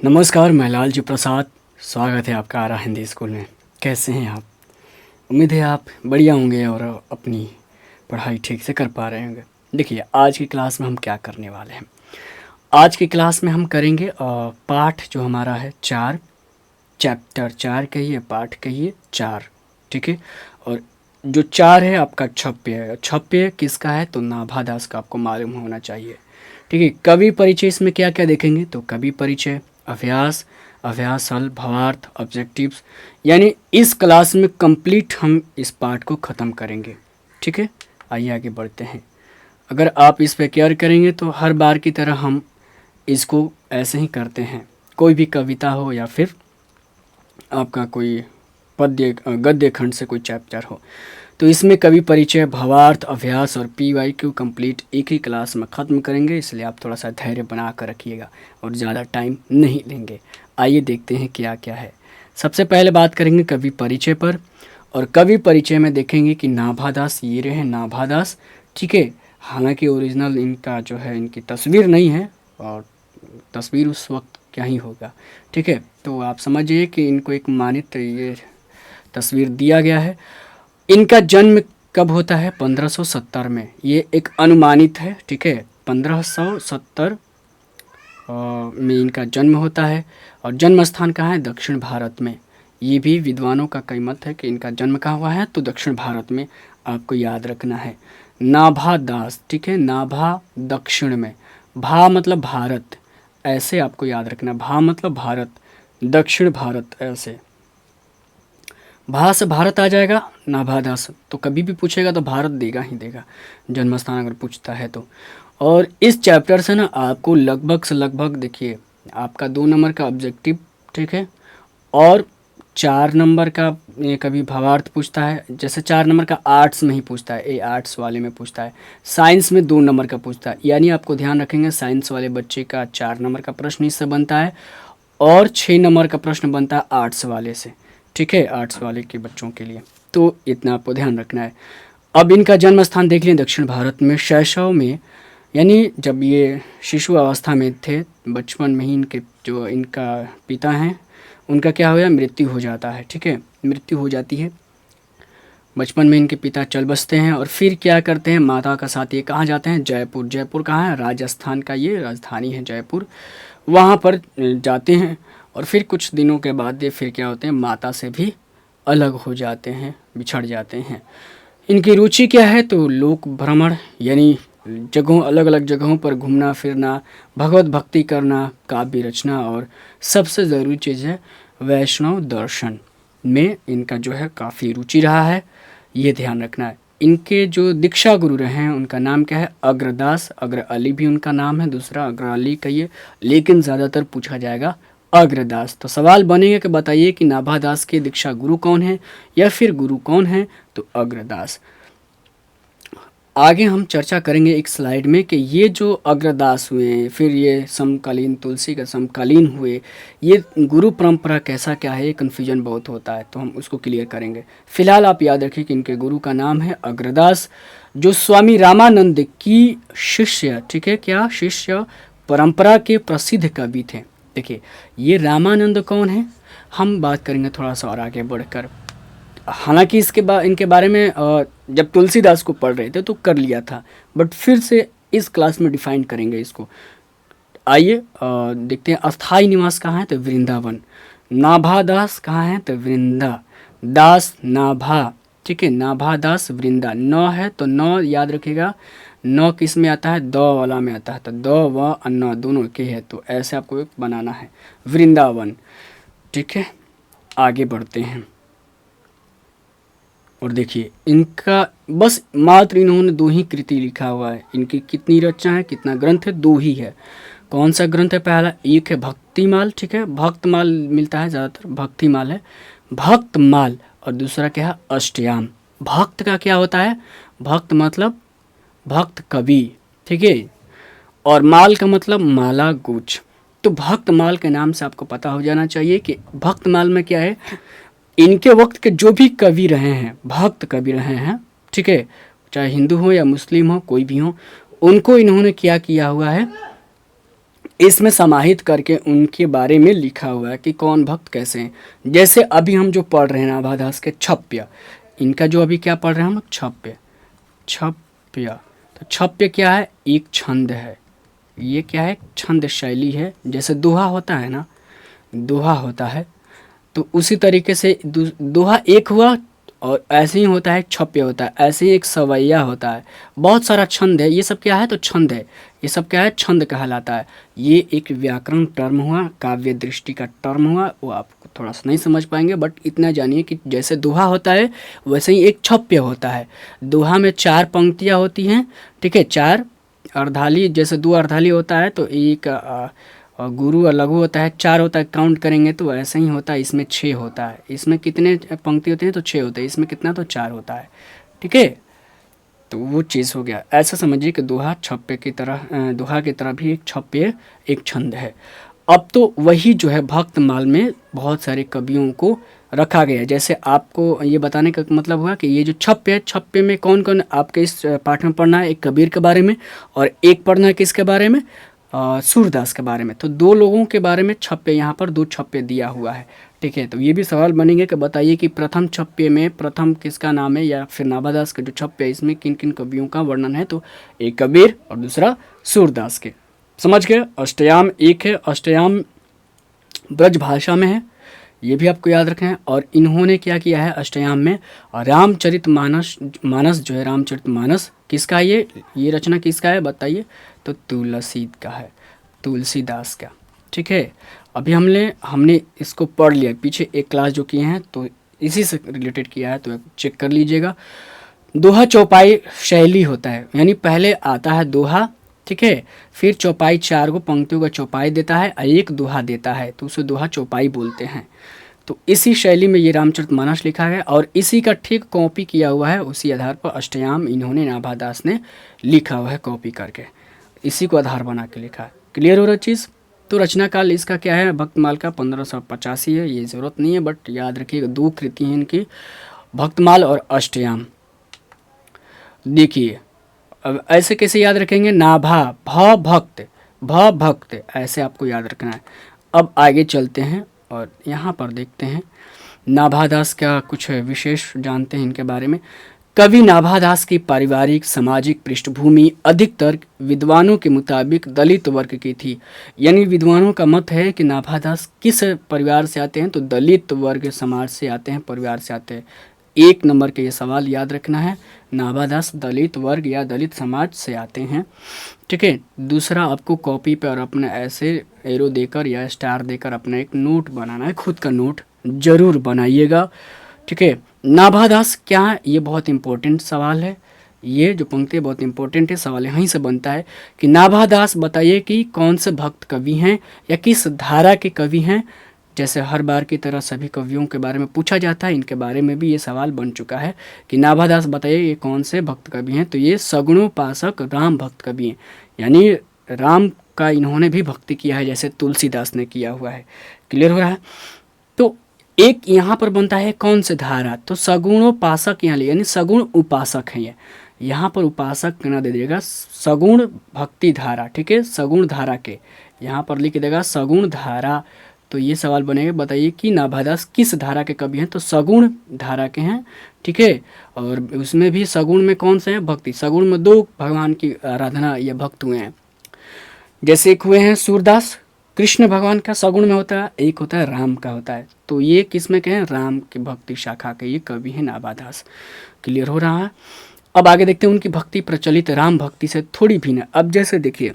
नमस्कार, मैं लालजी प्रसाद। स्वागत है आपका आरा हिंदी स्कूल में। कैसे हैं आप? उम्मीद है आप बढ़िया होंगे और अपनी पढ़ाई ठीक से कर पा रहे होंगे। देखिए, आज की क्लास में हम क्या करने वाले हैं। आज की क्लास में हम करेंगे पाठ जो हमारा है 4, चैप्टर 4 कहिए, पाठ कहिए 4। ठीक है। और जो 4 है आपका छप्य है। छप्य किसका है? तो नाभा दास का आपको मालूम होना चाहिए। ठीक है। कवि परिचय इसमें क्या क्या देखेंगे? तो कवि परिचय, अभ्यास, अभ्यास हल, भावार्थ, ऑब्जेक्टिव्स, यानी इस क्लास में कंप्लीट हम इस पार्ट को ख़त्म करेंगे। ठीक है। आइए आगे बढ़ते हैं। अगर आप इस पे केयर करेंगे तो हर बार की तरह हम इसको ऐसे ही करते हैं। कोई भी कविता हो या फिर आपका कोई पद्य गद्य खंड से कोई चैप्टर हो, तो इसमें कवि परिचय, भावार्थ, अभ्यास और PYQ कंप्लीट एक ही क्लास में ख़त्म करेंगे। इसलिए आप थोड़ा सा धैर्य बना कर रखिएगा और ज़्यादा टाइम नहीं लेंगे। आइए देखते हैं क्या क्या है। सबसे पहले बात करेंगे कवि परिचय पर। और कवि परिचय में देखेंगे कि नाभा दास, ये रहे नाभा दास। ठीक है। हालांकि ओरिजिनल इनका जो है, इनकी तस्वीर नहीं है और तस्वीर उस वक्त क्या ही होगा। ठीक है। तो आप समझिए कि इनको एक मानित ये तस्वीर दिया गया है। इनका जन्म कब होता है? 1570 में। ये एक अनुमानित है। ठीक है। 1570 में इनका जन्म होता है। और जन्म स्थान कहाँ है? दक्षिण भारत में। ये भी विद्वानों का कई मत है कि इनका जन्म कहाँ हुआ है, तो दक्षिण भारत में। आपको याद रखना है नाभा दास। ठीक है। नाभा दक्षिण में, भा मतलब भारत, ऐसे आपको याद रखना। भा मतलब भारत, दक्षिण भारत, ऐसे भा से भारत आ जाएगा। नाभा दास तो कभी भी पूछेगा तो भारत देगा ही देगा, जन्म स्थान अगर पूछता है तो। और इस चैप्टर से ना आपको लगभग से लगभग, देखिए, आपका 2 नंबर का ऑब्जेक्टिव, ठीक है, और 4 नंबर का ये कभी भावार्थ पूछता है। जैसे 4 नंबर का आर्ट्स में ही पूछता है, ए आर्ट्स वाले में पूछता है। साइंस में 2 नंबर का पूछता है, यानी आपको ध्यान रखेंगे साइंस वाले बच्चे का 4 नंबर का प्रश्न इससे बनता है और 6 नंबर का प्रश्न बनता है आर्ट्स वाले से। ठीक है, आर्ट्स वाले के बच्चों के लिए। तो इतना आपको ध्यान रखना है। अब इनका जन्म स्थान देख लें, दक्षिण भारत में, शैशव में, यानी जब ये शिशु अवस्था में थे, बचपन में ही इनके जो इनका पिता हैं उनका क्या हुआ? मृत्यु हो जाता है। ठीक है, मृत्यु हो जाती है। बचपन में इनके पिता चल बसते हैं और फिर क्या करते हैं, माता का साथ ये कहाँ जाते हैं? जयपुर। जयपुर कहाँ है? राजस्थान का ये राजधानी है जयपुर। वहाँ पर जाते हैं और फिर कुछ दिनों के बाद ये फिर क्या होते हैं, माता से भी अलग हो जाते हैं, बिछड़ जाते हैं। इनकी रुचि क्या है? तो लोक भ्रमण, यानी जगहों, अलग अलग जगहों पर घूमना फिरना, भगवत भक्ति करना, काव्य रचना, और सबसे ज़रूरी चीज़ है वैष्णव दर्शन में इनका जो है काफ़ी रुचि रहा है। ये ध्यान रखना है। इनके जो दीक्षा गुरु रहे हैं उनका नाम क्या है? अग्रदास। अग्र अली भी उनका नाम है, दूसरा अग्र अली कहिए, लेकिन ज़्यादातर पूछा जाएगा अग्रदास। तो सवाल बनेगा कि बताइए कि नाभा दास के दीक्षा गुरु कौन है या फिर गुरु कौन है? तो अग्रदास। आगे हम चर्चा करेंगे एक स्लाइड में कि ये जो अग्रदास हुए, फिर ये समकालीन तुलसी के समकालीन हुए, ये गुरु परंपरा कैसा क्या है, ये कन्फ्यूजन बहुत होता है, तो हम उसको क्लियर करेंगे। फिलहाल आप याद रखिए कि इनके गुरु का नाम है अग्रदास, जो स्वामी रामानंद की शिष्य, ठीक है, क्या शिष्य परंपरा के प्रसिद्ध कवि थे। देखिए, ये रामानंद कौन है हम बात करेंगे थोड़ा सा और आगे बढ़कर। हालांकि इनके बारे में जब तुलसीदास को पढ़ रहे थे तो कर लिया था, बट फिर से इस क्लास में डिफाइन करेंगे इसको। आइए देखते हैं। अस्थाई निवास कहाँ है? तो वृंदावन। नाभा दास कहाँ है? तो वृंदा दास नाभा। ठीक है, नाभा दास वृंदा। नौ है तो नौ याद रखिएगा, नौ किस में आता है? द वाला में आता है। तो द व न दोनों के है, तो ऐसे आपको एक बनाना है, वृंदावन। ठीक है, आगे बढ़ते हैं। और देखिए, इनका बस मात्र इन्होंने 2 ही कृति लिखा हुआ है। इनकी कितनी रचना है, कितना ग्रंथ है? 2 ही है। कौन सा ग्रंथ है? पहला एक है भक्तिमाल। ठीक है, भक्तमाल मिलता है ज़्यादातर, भक्तिमाल है, भक्तमाल। और दूसरा क्या है? अष्टयाम। भक्त का क्या होता है? भक्त मतलब भक्त कवि। ठीक है, और माल का मतलब माला गुच्छ। तो भक्तमाल के नाम से आपको पता हो जाना चाहिए कि भक्तमाल में क्या है। इनके वक्त के जो भी कवि रहे हैं, भक्त कवि रहे हैं, ठीक है, चाहे हिंदू हो या मुस्लिम हो, कोई भी हो, उनको इन्होंने क्या किया हुआ है, इसमें समाहित करके उनके बारे में लिखा हुआ है कि कौन भक्त कैसे हैं। जैसे अभी हम जो पढ़ रहे हैं नाभादास के छप्य, इनका जो अभी क्या पढ़ रहे हैं हम लोग, छप्य। छप्य, तो छप्य क्या है, एक छंद है। ये क्या है, छंद शैली है। जैसे दोहा होता है ना, दोहा होता है, तो उसी तरीके से दोहा एक हुआ, और ऐसे ही होता है छप्य होता है, ऐसे ही एक सवैया होता है। बहुत सारा छंद है, ये सब क्या है, तो छंद है। ये सब क्या है, छंद कहलाता है। ये एक व्याकरण टर्म हुआ, काव्य दृष्टि का टर्म हुआ, वो आपको थोड़ा सा नहीं समझ पाएंगे, बट इतना जानिए कि जैसे दोहा होता है वैसे ही एक छप्य होता है। दोहा में 4 पंक्तियाँ होती हैं, ठीक है, 4 अर्धाली, जैसे 2 अर्धाली होता है तो एक और गुरु और लघु होता है, 4 होता है, काउंट करेंगे तो ऐसा ही होता है। इसमें 6 होता है। इसमें कितने पंक्ति होते हैं, तो 6 होते हैं। इसमें कितना, तो 4 होता है, ठीक है। तो वो चीज़ हो गया। ऐसा समझिए कि दोहा छप्पे की तरह, दोहा की तरह भी एक छप्पे एक छंद है। अब तो वही जो है भक्तमाल में बहुत सारे कवियों को रखा गया है। जैसे आपको ये बताने का मतलब हुआ कि ये जो छप्पे है, छप्पे में कौन कौन आपके इस पाठ में पढ़ना है, एक कबीर के बारे में और एक पढ़ना है किसके बारे में, सूरदास के बारे में। तो 2 लोगों के बारे में छप्पे, यहाँ पर 2 छप्पे दिया हुआ है, ठीक है। तो ये भी सवाल बनेंगे कि बताइए कि प्रथम छप्पे में प्रथम किसका नाम है, या फिर नाभादास के जो छप्पे है इसमें किन किन कवियों का वर्णन है। तो एक कबीर और दूसरा सूरदास के। समझ गए। अष्टयाम एक है, अष्टयाम ब्रज भाषा में है, ये भी आपको याद रखें। और इन्होंने क्या किया है अष्टयाम में, रामचरितमानस, मानस जो है रामचरितमानस किसका है, ये रचना किसका है बताइए, तो तुलसीदास का है, तुलसीदास का, ठीक है। अभी हमने इसको पढ़ लिया, पीछे एक क्लास जो किए हैं तो इसी से रिलेटेड किया है, तो चेक कर लीजिएगा। दोहा चौपाई शैली होता है, यानी पहले आता है दोहा, ठीक है, फिर चौपाई 4 को पंक्तियों का चौपाई देता है और एक दोहा देता है, तो उसे दोहा चौपाई बोलते हैं। तो इसी शैली में ये रामचरितमानस लिखा है और इसी का ठीक कॉपी किया हुआ है। उसी आधार पर अष्टयाम इन्होंने नाभादास ने लिखा हुआ है, कॉपी करके इसी को आधार बना के लिखा है। क्लियर हो रहा चीज़। तो रचना काल इसका क्या है, भक्तमाल का 1585 है, ये ज़रूरत नहीं है, बट याद रखिएगा 2 कृति हैं इनकी, भक्तमाल और अष्टयाम। देखिए अब ऐसे कैसे याद रखेंगे, नाभा भ भक्त ऐसे आपको याद रखना है। अब आगे चलते हैं और यहाँ पर देखते हैं नाभादास का कुछ विशेष जानते हैं इनके बारे में। कवि नाभादास की पारिवारिक सामाजिक पृष्ठभूमि अधिकतर विद्वानों के मुताबिक दलित वर्ग की थी। यानी विद्वानों का मत है कि नाभादास किस परिवार से आते हैं, तो दलित वर्ग समाज से आते हैं, परिवार से आते हैं। 1 नंबर के ये सवाल याद रखना है, नाभादास दलित वर्ग या दलित समाज से आते हैं, ठीक है। दूसरा, आपको कॉपी पर अपना ऐसे एरो देकर या स्टार देकर अपना एक नोट बनाना है, खुद का नोट जरूर बनाइएगा, ठीक है। नाभादास क्या है, ये बहुत इंपॉर्टेंट सवाल है। ये जो पंक्ति बहुत इंपॉर्टेंट है, सवाल यहीं से बनता है कि नाभादास बताइए कि कौन से भक्त कवि हैं या किस धारा के कवि हैं। जैसे हर बार की तरह सभी कवियों के बारे में पूछा जाता है, इनके बारे में भी ये सवाल बन चुका है कि नाभादास बताइए ये कौन से भक्त कवि हैं। तो ये सगुणोपासक राम भक्त कवि हैं, यानी राम का इन्होंने भी भक्ति किया है जैसे तुलसीदास ने किया हुआ है। क्लियर हो रहा है। तो एक यहाँ पर बनता है कौन से धारा, तो सगुणोपासक यहाँ यानी सगुण उपासक हैं ये, यहाँ पर उपासक ना दे देगा, सगुण भक्ति धारा, ठीक है, सगुण धारा के यहाँ पर लिख देगा सगुण धारा। तो ये सवाल बनेगा, बताइए कि नाभादास किस धारा के कवि हैं, तो सगुण धारा के हैं, ठीक है। और उसमें भी सगुण में कौन से हैं, भक्ति। सगुण में 2 भगवान की आराधना या भक्त हुए हैं, जैसे एक हुए हैं सूरदास, कृष्ण भगवान का सगुण में होता है, एक होता है राम का होता है। तो ये किस में के हैं, राम के भक्ति शाखा के ये कवि हैं नाभादास। क्लियर हो रहा है। अब आगे देखते हैं उनकी भक्ति प्रचलित राम भक्ति से थोड़ी भिन्न। अब जैसे देखिए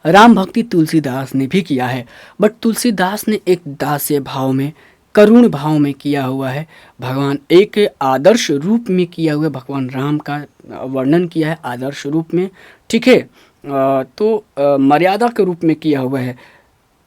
राम भक्ति तुलसीदास ने भी किया है, बट तुलसीदास ने एक दास्य भाव में, करुण भाव में किया हुआ है। भगवान एक आदर्श रूप में किया हुआ, भगवान राम का वर्णन किया है आदर्श रूप में, ठीक है। तो मर्यादा के रूप में किया हुआ है।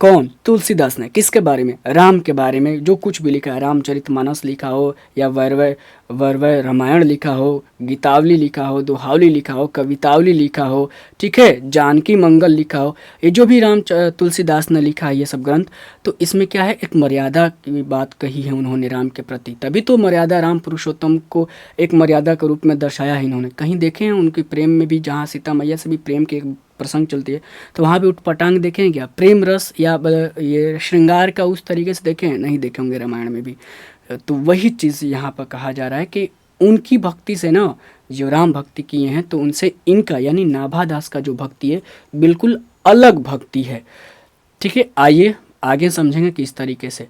कौन, तुलसीदास ने, किसके बारे में, राम के बारे में। जो कुछ भी लिखा है, रामचरितमानस लिखा हो या वैरवय रामायण लिखा हो, गीतावली लिखा हो, दोहावली लिखा हो, कवितावली लिखा हो, ठीक है, जानकी मंगल लिखा हो, ये जो भी तुलसीदास ने लिखा है ये सब ग्रंथ, तो इसमें क्या है, एक मर्यादा की बात कही है उन्होंने राम के प्रति। तभी तो मर्यादा, राम पुरुषोत्तम को एक मर्यादा के रूप में दर्शाया है इन्होंने। कहीं देखे हैं उनके प्रेम में भी, जहाँ सीता मैया से भी प्रेम के प्रसंग चलती है तो वहाँ भी उटपटांग देखें क्या, प्रेम रस या ये श्रृंगार का उस तरीके से देखें, नहीं देखे होंगे रामायण में भी। तो वही चीज़ यहाँ पर कहा जा रहा है कि उनकी भक्ति से ना, जो राम भक्ति किए हैं तो उनसे इनका यानी नाभादास का जो भक्ति है बिल्कुल अलग भक्ति है। ठीक है, आइए आगे समझेंगे किस तरीके से।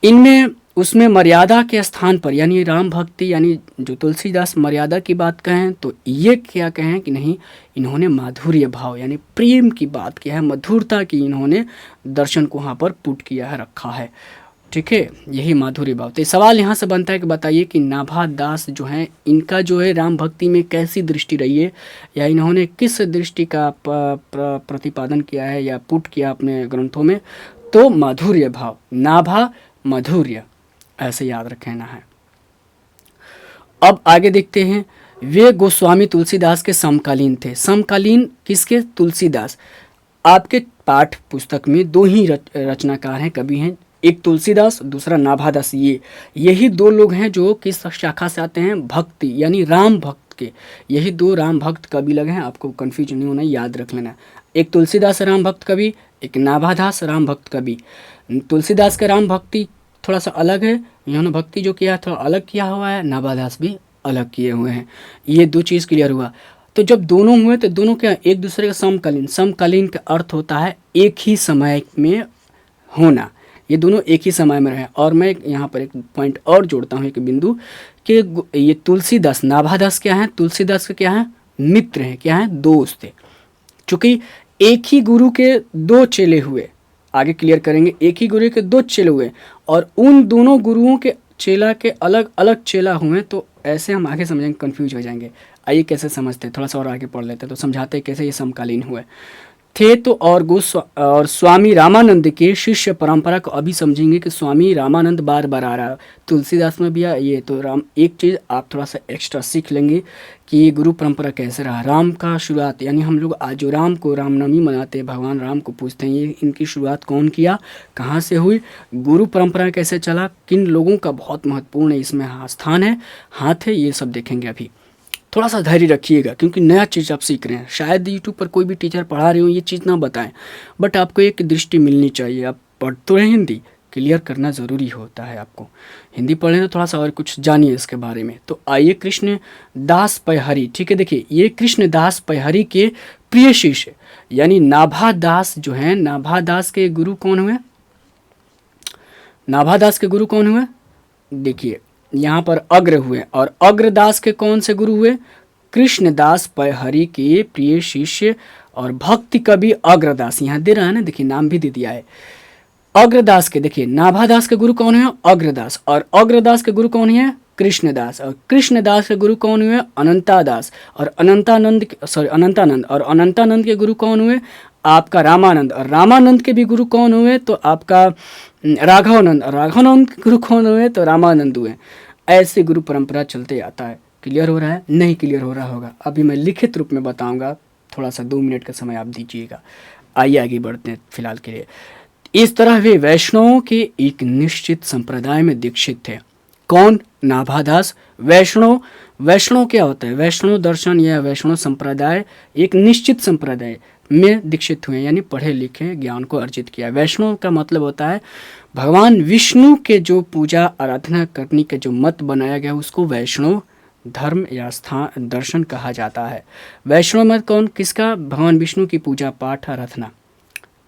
इनमें उसमें मर्यादा के स्थान पर यानी राम भक्ति यानी जो तुलसीदास मर्यादा की बात कहें तो ये क्या कहें कि नहीं, इन्होंने माधुर्य भाव यानी प्रेम की बात की है, मधुरता की इन्होंने दर्शन को वहाँ पर पुट किया है, रखा है। ठीक है, यही माधुर्य भाव। तो सवाल यहाँ से बनता है कि बताइए कि नाभादास जो हैं इनका जो है राम भक्ति में कैसी दृष्टि रही है, या इन्होंने किस दृष्टि का प्रतिपादन किया है या पुट किया अपने ग्रंथों में। तो माधुर्य भाव, नाभा माधुर्य, ऐसे याद रखना है। अब आगे देखते हैं, वे गोस्वामी तुलसीदास के समकालीन थे। समकालीन किसके? तुलसीदास। आपके पाठ पुस्तक में दो ही रचनाकार हैं, कवि हैं, एक तुलसीदास दूसरा नाभादास। यही दो लोग हैं जो किस शाखा से आते हैं? भक्ति यानी राम भक्त के। यही दो राम भक्त कवि लगे हैं, आपको कन्फ्यूज नहीं होना, याद रख लेना। एक तुलसीदास राम भक्त कवि, एक नाभादास राम भक्त कवि। तुलसीदास का राम भक्ति थोड़ा सा अलग है, इन्होंने भक्ति जो किया थोड़ा अलग किया हुआ है, नाभादास भी अलग किए हुए हैं। ये दो चीज़ क्लियर हुआ। तो जब दोनों हुए तो दोनों क्या, एक दूसरे का समकालीन। समकालीन का अर्थ होता है एक ही समय में होना, ये दोनों एक ही समय में रहे। और मैं यहाँ पर एक पॉइंट और जोड़ता हूँ, एक बिंदु, कि ये तुलसीदास, नाभादास क्या है? तुलसीदास का क्या है? मित्र हैं, क्या है? दोस्त है। चूँकि एक ही गुरु के दो चेले हुए, आगे क्लियर करेंगे, एक ही गुरु के दो चेले हुए और उन दोनों गुरुओं के चेला के अलग अलग चेला हुए, तो ऐसे हम आगे समझेंगे, कंफ्यूज हो जाएंगे। आइए कैसे समझते हैं, थोड़ा सा और आगे पढ़ लेते हैं तो समझाते हैं कैसे ये समकालीन हुए थे। तो और स्वामी रामानंद के शिष्य परंपरा को अभी समझेंगे कि स्वामी रामानंद बार बार आ रहा है, तुलसीदास में भी ये तो राम। एक चीज़ आप थोड़ा सा एक्स्ट्रा सीख लेंगे कि ये गुरु परंपरा कैसे रहा। राम का शुरुआत यानी हम लोग आज जो राम को रामनवमी मनाते हैं, भगवान राम को पूजते हैं, ये इनकी शुरुआत कौन किया, कहाँ से हुई, गुरु परंपरा कैसे चला, किन लोगों का बहुत महत्वपूर्ण इसमें स्थान है, हाथ है, ये सब देखेंगे अभी। थोड़ा सा धैर्य रखिएगा क्योंकि नया चीज़ आप सीख रहे हैं। शायद यूट्यूब पर कोई भी टीचर पढ़ा रहे हो ये चीज़ ना बताएं, बट आपको एक दृष्टि मिलनी चाहिए। आप पढ़ तो रहे हिंदी, क्लियर करना ज़रूरी होता है। आपको हिंदी पढ़ें तो थोड़ा सा और कुछ जानिए इसके बारे में। तो आइए, कृष्ण दास पैहरी। ठीक है, देखिए ये कृष्ण दास पैहरी के प्रिय शिष्य यानी नाभादास जो हैं, नाभादास के गुरु कौन हुए? नाभादास के गुरु कौन हुए? देखिए यहाँ पर अग्र हुए, और अग्रदास के कौन से गुरु हुए? कृष्णदास पैहरी के प्रिय शिष्य और भक्ति कवि अग्रदास। यहाँ दे रहा है ना, देखिए नाम भी दे दिया है अग्रदास के। देखिए नाभादास के गुरु कौन है? अग्रदास। और अग्रदास के गुरु कौन है? कृष्णदास। और कृष्णदास के गुरु कौन हुए? अनंतादास। और अनंतानंद। और अनंतानंद के गुरु कौन हुए? आपका रामानंद। और रामानंद के भी गुरु कौन हुए? तो आपका राघवानंद। और राघवानंद के गुरु कौन हुए? तो रामानंद हुए। ऐसे गुरु परंपरा चलते आता है। क्लियर हो रहा है? नहीं क्लियर हो रहा होगा, अभी मैं लिखित रूप में बताऊंगा, थोड़ा सा 2 मिनट का समय आप दीजिएगा। आइए आगे बढ़ते हैं फिलहाल के लिए। इस तरह वे वैष्णवों के एक निश्चित संप्रदाय में दीक्षित थे। कौन? नाभादास। वैष्णव क्या होता है? वैष्णव दर्शन या वैष्णव संप्रदाय एक निश्चित संप्रदाय में दीक्षित हुए, यानी पढ़े लिखे ज्ञान को अर्जित किया। वैष्णव का मतलब होता है भगवान विष्णु के जो पूजा आराधना करने के जो मत बनाया गया उसको वैष्णव धर्म या स्थान दर्शन कहा जाता है। वैष्णव मत कौन किसका? भगवान विष्णु की पूजा पाठ आराधना।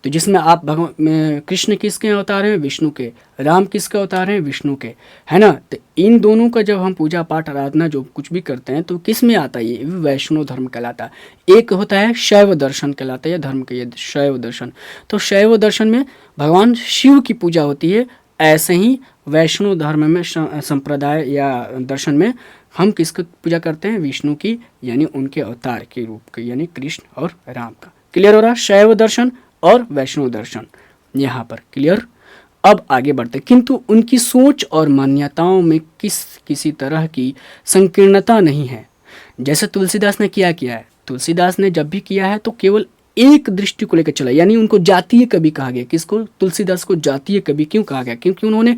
तो जिसमें आप भगवान कृष्ण किसके अवतार हैं? विष्णु के। राम किसके अवतार हैं? विष्णु के, है ना। तो इन दोनों का जब हम पूजा पाठ आराधना जो कुछ भी करते हैं तो किस में आता है? ये वैष्णव धर्म कहलाता है। एक होता है शैव दर्शन कहलाता है, या धर्म के ये शैव दर्शन। तो शैव दर्शन में भगवान शिव की पूजा होती है। ऐसे ही वैष्णव धर्म में संप्रदाय या दर्शन में हम किसकी पूजा करते हैं? विष्णु की, यानी उनके अवतार के रूप के, यानी कृष्ण और राम का। क्लियर हो रहा? शैव दर्शन और वैष्णव दर्शन यहाँ पर क्लियर। अब आगे बढ़ते, किंतु उनकी सोच और मान्यताओं में किसी तरह की संकीर्णता नहीं है। जैसे तुलसीदास ने किया है, तुलसीदास ने जब भी किया है तो केवल एक दृष्टि को लेकर चला, यानी उनको जातीय कवि कहा गया। किसको? तुलसीदास को जातीय कवि क्यों कहा गया? क्योंकि उन्होंने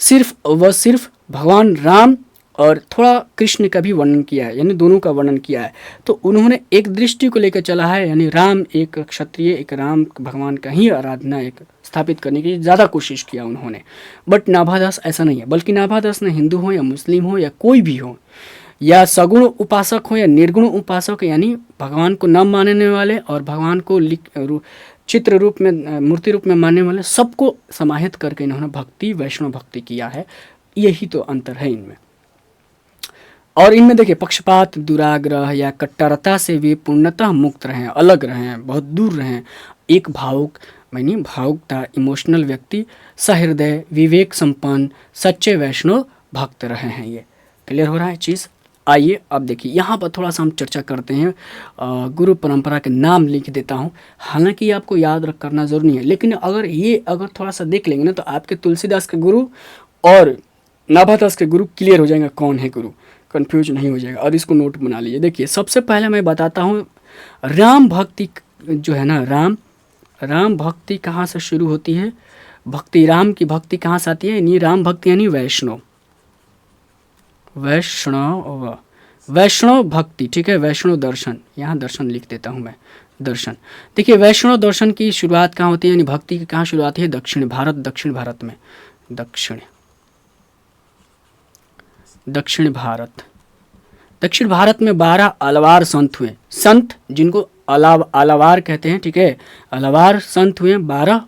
सिर्फ भगवान राम और थोड़ा कृष्ण का भी वर्णन किया है, यानी दोनों का वर्णन किया है। तो उन्होंने एक दृष्टि को लेकर चला है, यानी राम एक क्षत्रिय, एक राम भगवान का ही आराधना एक स्थापित करने की ज़्यादा कोशिश किया उन्होंने। बट नाभादास ऐसा नहीं है, बल्कि नाभादास ने हिंदू हो या मुस्लिम हो या कोई भी हो, या सगुण उपासक हो या निर्गुण उपासक, यानी भगवान को न मानने वाले और भगवान को चित्र रूप में, मूर्ति रूप में मानने वाले, सबको समाहित करके इन्होंने भक्ति, वैष्णव भक्ति किया है। यही तो अंतर है इनमें। और इनमें देखिए, पक्षपात, दुराग्रह या कट्टरता से वे पूर्णतः मुक्त रहे, अलग रहे, बहुत दूर रहे। एक भावुक, यानी भावुकता, इमोशनल व्यक्ति, सहृदय, विवेक संपन्न, सच्चे वैष्णव भक्त रहे हैं। ये क्लियर हो रहा है चीज़। आइए अब देखिए, यहाँ पर थोड़ा सा हम चर्चा करते हैं। गुरु परंपरा के नाम लिख देता हूँ, हालांकि आपको याद रख करना जरूरी नहीं है, लेकिन अगर थोड़ा सा देख लेंगे ना, तो आपके तुलसीदास के गुरु और नाभादास के गुरु क्लियर हो जाएंगे कौन है गुरु, कंफ्यूज नहीं हो जाएगा। और इसको नोट बना लीजिए। देखिए, सबसे पहले मैं बताता हूँ, राम भक्ति जो है ना, राम भक्ति कहाँ से शुरू होती है, भक्ति, राम की भक्ति कहाँ से आती है, यानी राम भक्ति यानी वैष्णव भक्ति, ठीक है। वैष्णव दर्शन, यहाँ दर्शन लिख देता हूँ मैं, दर्शन। देखिए, वैष्णव दर्शन की शुरुआत कहाँ होती है, यानी भक्ति की कहाँ शुरुआत है, दक्षिण भारत में, दक्षिण भारत में 12 अलवार संत हुए, संत जिनको अलवार कहते हैं, ठीक है। अलवार संत हुए 12,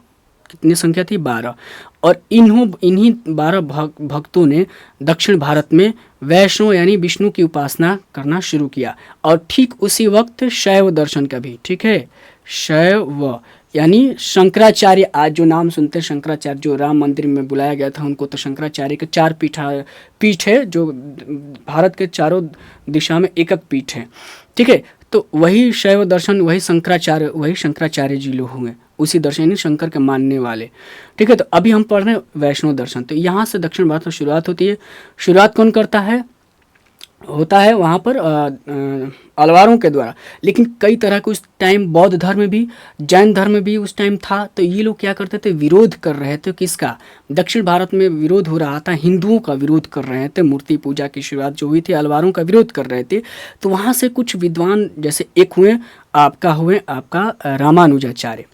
कितनी संख्या थी, 12। और इन्हीं 12 भक्तों ने दक्षिण भारत में वैष्णव यानी विष्णु की उपासना करना शुरू किया। और ठीक उसी वक्त शैव दर्शन का भी, ठीक है, शैव यानी शंकराचार्य, आज जो नाम सुनते हैं शंकराचार्य, जो राम मंदिर में बुलाया गया था उनको, तो शंकराचार्य के 4 पीठ है, जो भारत के चारों दिशा में एक पीठ है, ठीक है। तो वही शैव दर्शन, वही शंकराचार्य जी लोग हुए, उसी दर्शन यानी शंकर के मानने वाले, ठीक है। तो अभी हम पढ़ रहे हैं वैष्णव दर्शन। तो यहाँ से दक्षिण भारत में शुरुआत होती है। शुरुआत कौन करता है, होता है वहाँ पर अलवारों के द्वारा। लेकिन कई तरह के उस टाइम बौद्ध धर्म भी, जैन धर्म भी उस टाइम था। तो ये लोग क्या करते थे, विरोध कर रहे थे, किसका, दक्षिण भारत में विरोध हो रहा था, हिंदुओं का विरोध कर रहे थे। मूर्ति पूजा की शुरुआत जो हुई थी, अलवारों का विरोध कर रहे थे। तो वहाँ से कुछ विद्वान, जैसे एक हुए आपका रामानुजाचार्य,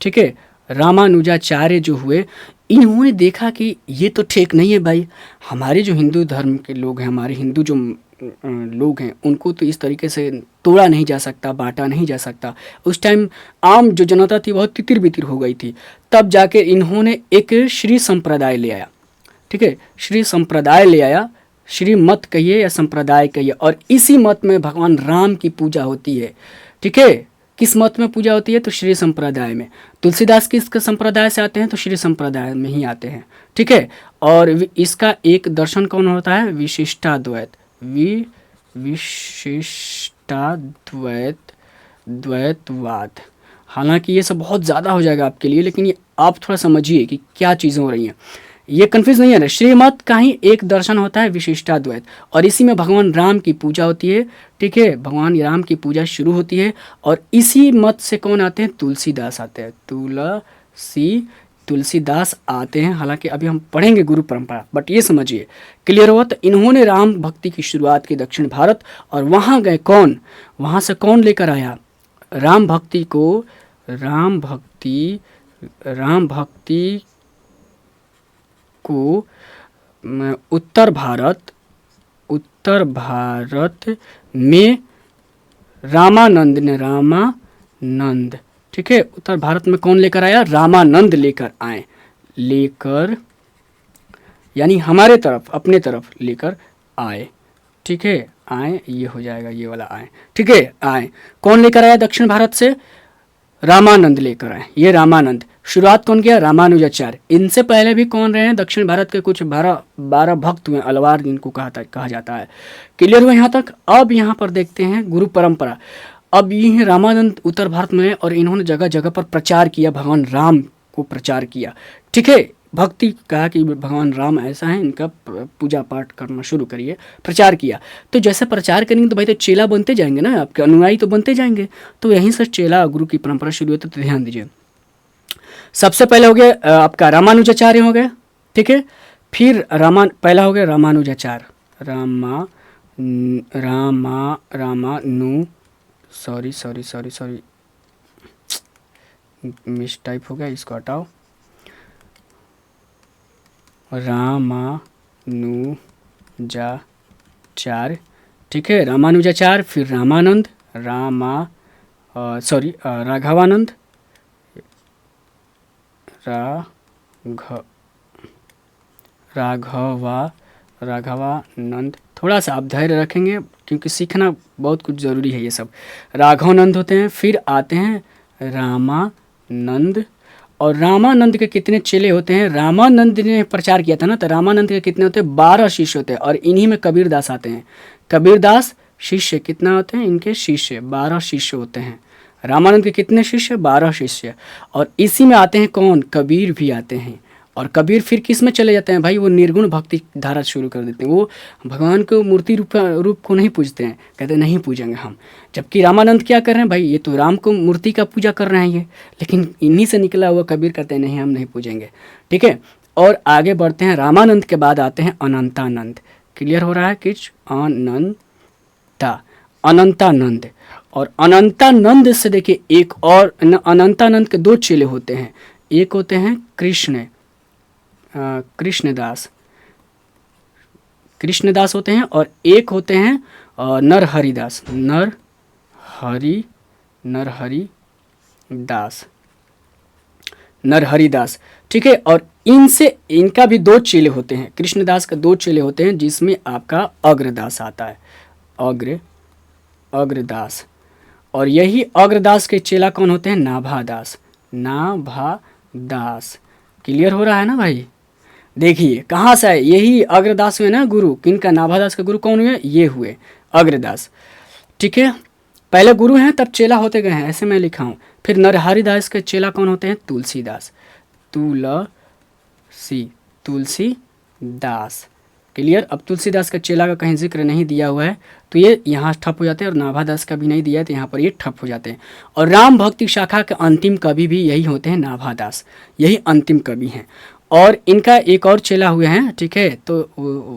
ठीक है। रामानुजाचार्य जो हुए, इन्होंने देखा कि ये तो ठीक नहीं है भाई, हमारे जो हिंदू धर्म के लोग हैं, हमारे हिंदू जो लोग हैं, उनको तो इस तरीके से तोड़ा नहीं जा सकता, बांटा नहीं जा सकता। उस टाइम आम जो जनता थी बहुत तितिर बितिर हो गई थी। तब जाके इन्होंने एक श्री संप्रदाय ले आया, ठीक है, श्री संप्रदाय ले आया, श्री मत कहिए या संप्रदाय कहिए। और इसी मत में भगवान राम की पूजा होती है, ठीक है। किस मत में पूजा होती है, तो श्री संप्रदाय में। तुलसीदास किस संप्रदाय से आते हैं, तो श्री संप्रदाय में ही आते हैं, ठीक है। और इसका एक दर्शन कौन होता है, द्वैतवाद। हालांकि ये सब बहुत ज़्यादा हो जाएगा आपके लिए, लेकिन ये आप थोड़ा समझिए कि क्या चीज़ें हो रही हैं, ये कन्फ्यूज नहीं है ना। श्रीमत का ही एक दर्शन होता है विशिष्टाद्वैत, और इसी में भगवान राम की पूजा होती है, ठीक है। भगवान राम की पूजा शुरू होती है। और इसी मत से कौन आते हैं, तुलसीदास आते हैं, तुलसीदास आते हैं। हालांकि अभी हम पढ़ेंगे गुरु परंपरा, बट ये समझिए, क्लियर हुआ। तो इन्होंने राम भक्ति की शुरुआत की दक्षिण भारत, और वहाँ गए कौन, वहाँ से कौन लेकर आया राम भक्ति को, राम भक्ति को उत्तर भारत में रामानंद, ठीक है। उत्तर भारत में कौन लेकर आया, रामानंद लेकर यानी हमारे तरफ, अपने तरफ लेकर आए, ठीक है। आए, ये हो जाएगा, ये वाला आए, ठीक है। आए, कौन लेकर आया दक्षिण भारत से, रामानंद लेकर आए। ये रामानंद, शुरुआत कौन किया, रामानुजाचार्य। इनसे पहले भी कौन रहे हैं, दक्षिण भारत के कुछ 12 भक्त हुए, अलवार जिनको कहा जाता है। क्लियर हुआ यहाँ तक। अब यहाँ पर देखते हैं गुरु परंपरा। अब ये रामानंद उत्तर भारत में, और इन्होंने जगह जगह पर प्रचार किया, भगवान राम को प्रचार किया, ठीक है। भक्ति कहा कि भगवान राम ऐसा है, इनका पूजा पाठ करना शुरू करिए, प्रचार किया। तो जैसे प्रचार करेंगे तो भाई तो चेला बनते जाएंगे ना, आपके अनुयायी तो बनते जाएंगे। तो यहीं से चेला गुरु की परंपरा शुरू होती है। तो ध्यान दीजिए, सबसे पहले हो गया आपका रामानुजाचार्य हो गया, ठीक है। फिर पहला हो गया रामानुजाचार्य, रामानु सॉरी मिस टाइप हो गया, इसको हटाओ। रामानुजाचार्य, ठीक है, रामानुजाचार्य। फिर रामानंद, राघवानंद, राघवानंद। थोड़ा सा आप धैर्य रखेंगे क्योंकि सीखना बहुत कुछ ज़रूरी है ये सब। राघवानंद होते हैं। फिर आते हैं रामानंद, और रामानंद के कितने चेले होते हैं? रामानंद ने प्रचार किया था ना, तो रामानंद के कितने होते हैं? 12 शिष्य होते हैं, और इन्हीं में कबीरदास आते हैं। कबीरदास शिष्य कितना होते हैं? इनके शिष्य 12 शिष्य होते हैं। रामानंद के कितने शिष्य? 12 शिष्य। और इसी में आते हैं कौन? कबीर भी आते हैं। और कबीर फिर किस में चले जाते हैं भाई? वो निर्गुण भक्ति धारा शुरू कर देते हैं। वो भगवान को मूर्ति रूप को नहीं पूजते हैं, कहते हैं नहीं पूजेंगे हम। जबकि रामानंद क्या कर रहे हैं भाई? ये तो राम को मूर्ति का पूजा कर रहे हैं ये, लेकिन इन्हीं से निकला हुआ कबीर कहते हैं नहीं हम नहीं पूजेंगे, ठीक है। और आगे बढ़ते हैं। रामानंद के बाद आते हैं अनंतानंद। क्लियर हो रहा है किच? अनंतानंद। और अनंतानंद से देखिए एक और, अनंतानंद के 2 चेले होते हैं। एक होते हैं कृष्णदास होते हैं, और एक होते हैं नरहरिदास, ठीक है। और इनका भी 2 चेले होते हैं। कृष्णदास का 2 चेले होते हैं, जिसमें आपका अग्रदास आता है, अग्रदास। और यही अग्रदास के चेला कौन होते हैं? नाभादास। क्लियर हो रहा है ना भाई? देखिए कहाँ से है? यही अग्रदास हुए ना गुरु। किनका? नाभादास के गुरु कौन हुए? ये हुए अग्रदास, ठीक है। पहले गुरु हैं तब चेला होते गए हैं, ऐसे मैं लिखा हूँ। फिर नरहरिदास के चेला कौन होते हैं? तुलसीदास। तुलसीदास, क्लियर। अब तुलसीदास का चेला का कहीं जिक्र नहीं दिया हुआ है तो ये यहाँ ठप हो जाते हैं, और नाभादास का भी नहीं दिया है तो यहाँ पर ये ठप हो जाते हैं। और राम भक्ति शाखा के अंतिम कवि भी यही होते हैं, नाभादास। यही अंतिम कवि हैं। और इनका एक और चेला हुए हैं, ठीक है। तो